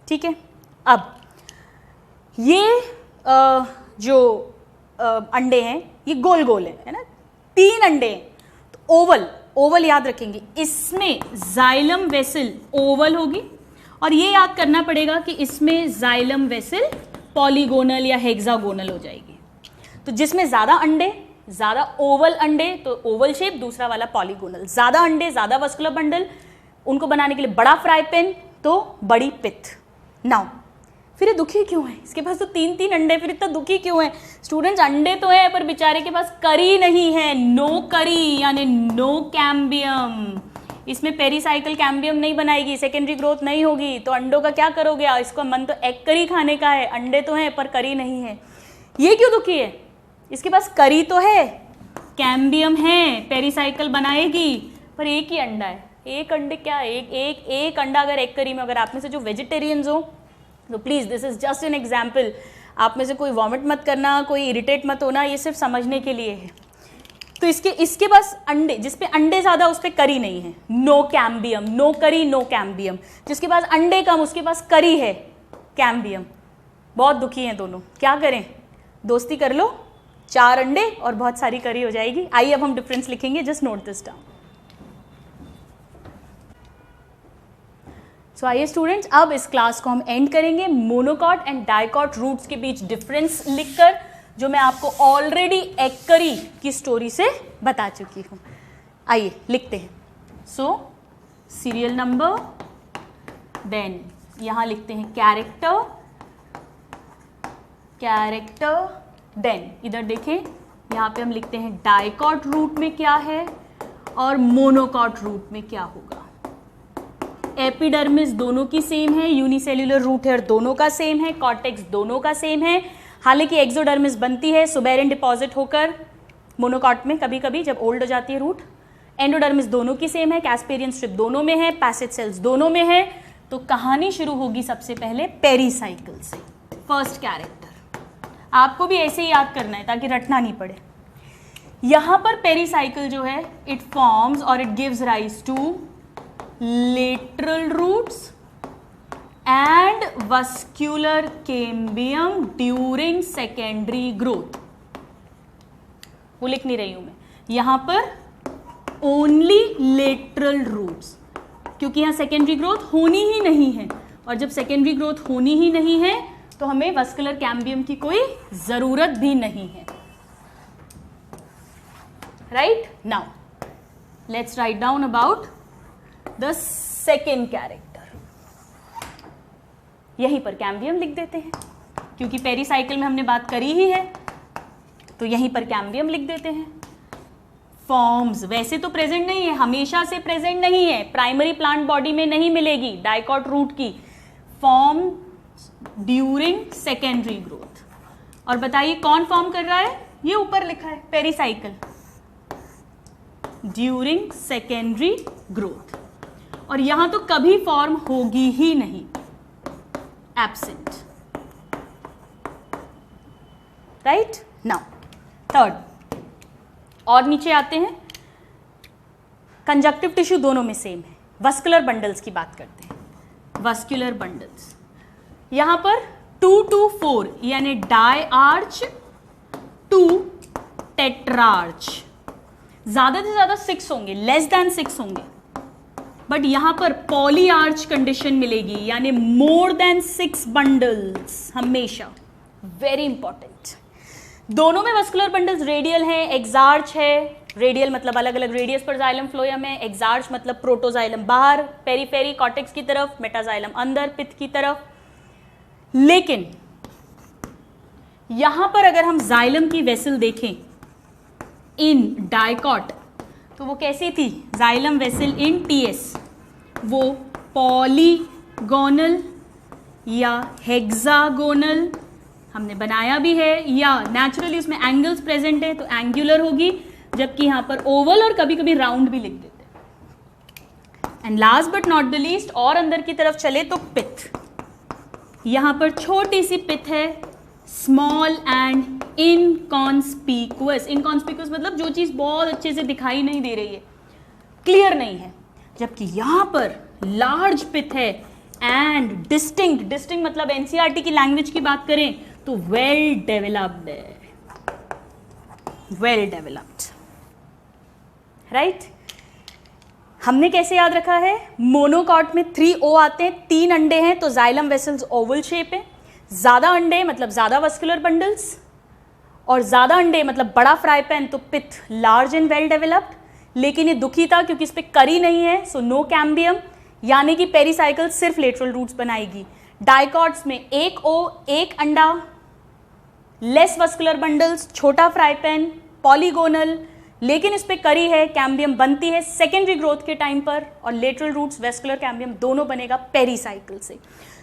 ठीक है, अब ये जो अंडे हैं ये गोल गोल है ना, 3 अंडे हैं, तो ओवल, ओवल याद रखेंगे, इसमें जाइलम वेसल ओवल होगी, और ये याद करना पड़ेगा कि इसमें जाइलम वेसल पॉलीगोनल या हेक्सागोनल हो जाएगी। तो जिसमें ज़्यादा अंडे, ज़्यादा ओवल अंडे, तो ओवल शेप, दूसरा वाला पॉलीगोनल, ज़्यादा अंडे, ज़्यादा वस्कुलर बंडल, उनको बनाने के लिए बड़ा फ्राई पैन, तो बड़ी पिथ। नाउ फिर ये दुखी क्यों है, इसके पास तो 3 अंडे, फिर इतना दुखी क्यों है? स्टूडेंट्स, अंडे तो है पर बेचारे के पास करी नहीं है, नो करी यानी नो कैम्बियम। इसमें पेरीसाइकिल कैम्बियम नहीं बनाएगी, सेकेंडरी ग्रोथ नहीं होगी, तो अंडों का क्या करोगे? इसको मन तो एग करी खाने का है, अंडे तो हैं पर करी नहीं है। ये क्यों दुखी है? इसके पास करी तो है, कैम्बियम है, पेरीसाइकिल बनाएगी, पर एक ही अंडा है। एक अंडे क्या, एक अंडा अगर एग करी में, अगर आप में से जो वेजिटेरियंस हो तो please this is just an example, आप में से कोई वॉमिट मत करना, कोई इरिटेट मत होना, ये सिर्फ समझने के लिए है। तो इसके पास अंडे, जिस पे अंडे ज़्यादा उस पर करी नहीं है, नो कैम्बियम, नो करी नो कैम्बियम। जिसके पास अंडे कम उसके पास करी है, कैम्बियम। बहुत दुखी हैं दोनों, क्या करें? दोस्ती कर लो, 4 अंडे और बहुत सारी करी हो जाएगी। आइए अब हम डिफरेंस लिखेंगे, जस्ट नोट दिस डाउन। सो आइए स्टूडेंट्स, अब इस क्लास को हम एंड करेंगे मोनोकॉट एंड डाइकॉट रूट्स के बीच डिफरेंस लिखकर, जो मैं आपको ऑलरेडी एग करी की स्टोरी से बता चुकी हूँ। आइए लिखते हैं। सो सीरियल नंबर, देन यहाँ लिखते हैं कैरेक्टर, देन इधर देखें, यहाँ पे हम लिखते हैं डाइकॉट रूट में क्या है और मोनोकॉट रूट में क्या होगा। एपिडर्मिस दोनों की सेम है, यूनिसेल्युलर रूट हेयर दोनों का सेम है, कॉर्टेक्स दोनों का सेम है, हालांकि एक्सोडर्मिस बनती है सुबेरियन डिपॉजिट होकर मोनोकॉट में कभी कभी जब ओल्ड हो जाती है रूट। एंडोडर्मिस दोनों की सेम है, कैस्पेरियन स्ट्रिप दोनों में है, पैसेज सेल्स दोनों में है। तो कहानी शुरू होगी सबसे पहले पेरीसाइकिल से। फर्स्ट कैरेक्टर आपको भी ऐसे ही याद करना है ताकि रटना नहीं पड़े। यहां पर पेरीसाइकिल जो है, इट फॉर्म्स और it gives rise to lateral roots and vascular cambium during secondary growth। वो लिख नहीं रही हूं मैं, यहां पर only lateral roots, क्योंकि यहां secondary growth होनी ही नहीं है, और जब secondary growth होनी ही नहीं है तो हमें vascular cambium की कोई जरूरत भी नहीं है। Right? Now let's write down about the second character. यहीं पर कैम्बियम लिख देते हैं, क्योंकि पेरीसाइकिल में हमने बात करी ही है, तो यहीं पर कैम्बियम लिख देते हैं। फॉर्म्स वैसे तो प्रेजेंट नहीं है, हमेशा से प्रेजेंट नहीं है, प्राइमरी प्लांट बॉडी में नहीं मिलेगी डाइकॉट रूट की। Form during secondary growth. और बताइए कौन फॉर्म कर रहा है? ये ऊपर लिखा है पेरीसाइकिल, ड्यूरिंग सेकेंडरी ग्रोथ। और यहां तो कभी फॉर्म होगी ही नहीं, एब्सेंट। राइट? नाउ थर्ड, और नीचे आते हैं। कंजक्टिव टिश्यू दोनों में सेम है। वस्कुलर बंडल्स की बात करते हैं। वस्कुलर बंडल्स यहां पर 2 to 4 यानी डाई आर्च टू टेट्रार्च, ज्यादा से ज्यादा 6 होंगे, लेस देन 6 होंगे, बट यहां पर पॉली आर्च कंडीशन मिलेगी, यानी मोर देन 6 बंडल्स हमेशा। Very important. दोनों में वस्कुलर बंडल्स रेडियल हैं, एक्सार्च है। रेडियल मतलब अलग अलग रेडियस पर जाइलम फ्लोएम है, एक्सार्च मतलब प्रोटोजाइलम बाहर, पेरीफेरी कॉर्टेक्स की तरफ, मेटाजाइलम अंदर पित्त की तरफ। लेकिन यहां पर अगर हम जाइलम की वेसल देखें इन डाइकॉट, तो वो कैसी थी? जाइलम वेसल इन टीएस, वो पॉलीगोनल या हेक्सागोनल हमने बनाया भी है, या नेचुरली उसमें एंगल्स प्रेजेंट है तो एंगुलर होगी, जबकि यहां पर ओवल और कभी कभी राउंड भी लिख देते हैं। And last but not the least, और अंदर की तरफ चले तो पित्त। यहां पर छोटी सी पित्त है, स्मॉल एंड इनकॉन्स्पिक्यूअस। इनकॉन्स्पिक्यूअस मतलब जो चीज बहुत अच्छे से दिखाई नहीं दे रही है, क्लियर नहीं है, जबकि यहां पर लार्ज पित्त है, एंड डिस्टिंक्ट, डिस्टिंक्ट मतलब एनसीईआरटी की लैंग्वेज की बात करें तो वेल डेवलप्ड है, वेल डेवलप्ड, राइट। हमने कैसे याद रखा है, मोनोकॉट में 3 O आते हैं, 3 अंडे हैं तो जाइलम वेसल्स ओवल शेप है, ज्यादा अंडे मतलब ज्यादा वस्कुलर बंडल्स, और ज्यादा अंडे मतलब बड़ा फ्राई पैन तो पिथ लार्ज एंड वेल डेवलप्ड। लेकिन ये दुखी था क्योंकि इस पे करी नहीं है, सो नो कैम्बियम, यानी कि पेरीसाइकिल सिर्फ लेटरल रूट्स बनाएगी। डाइकॉट्स में 1 O 1 अंडा, लेस वस्कुलर बंडल्स, छोटा फ्राई पैन, पॉलीगोनल, लेकिन इस पे करी है, कैम्बियम बनती है सेकेंडरी ग्रोथ के टाइम पर, और लेटरल रूट्स वेस्कुलर कैम्बियम दोनों बनेगा पेरीसाइकिल से।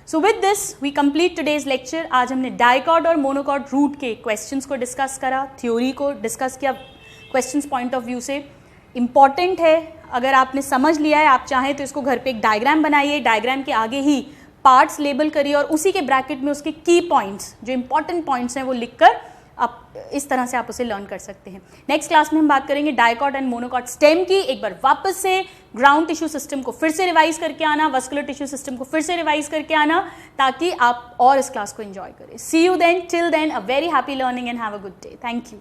So with this we complete today's lecture. आज हमने डाइकॉट और मोनोकॉट रूट के क्वेश्चंस को डिस्कस करा, थ्योरी को डिस्कस किया क्वेश्चंस पॉइंट ऑफ व्यू से। इंपॉर्टेंट है, अगर आपने समझ लिया है, आप चाहें तो इसको घर पे एक डायग्राम बनाइए, डायग्राम के आगे ही पार्ट्स लेबल करिए और उसी के ब्रैकेट में उसके की पॉइंट्स, जो इंपॉर्टेंट पॉइंट्स हैं वो लिखकर आप इस तरह से आप उसे लर्न कर सकते हैं। नेक्स्ट क्लास में हम बात करेंगे डाइकॉट एंड मोनोकॉट स्टेम की। एक बार वापस से ग्राउंड टिश्यू सिस्टम को फिर से रिवाइज करके आना, वस्कुलर टिश्यू सिस्टम को फिर से रिवाइज करके आना, ताकि आप और इस क्लास को एंजॉय करें। See you then, till then a very happy learning and have a good day. Thank you.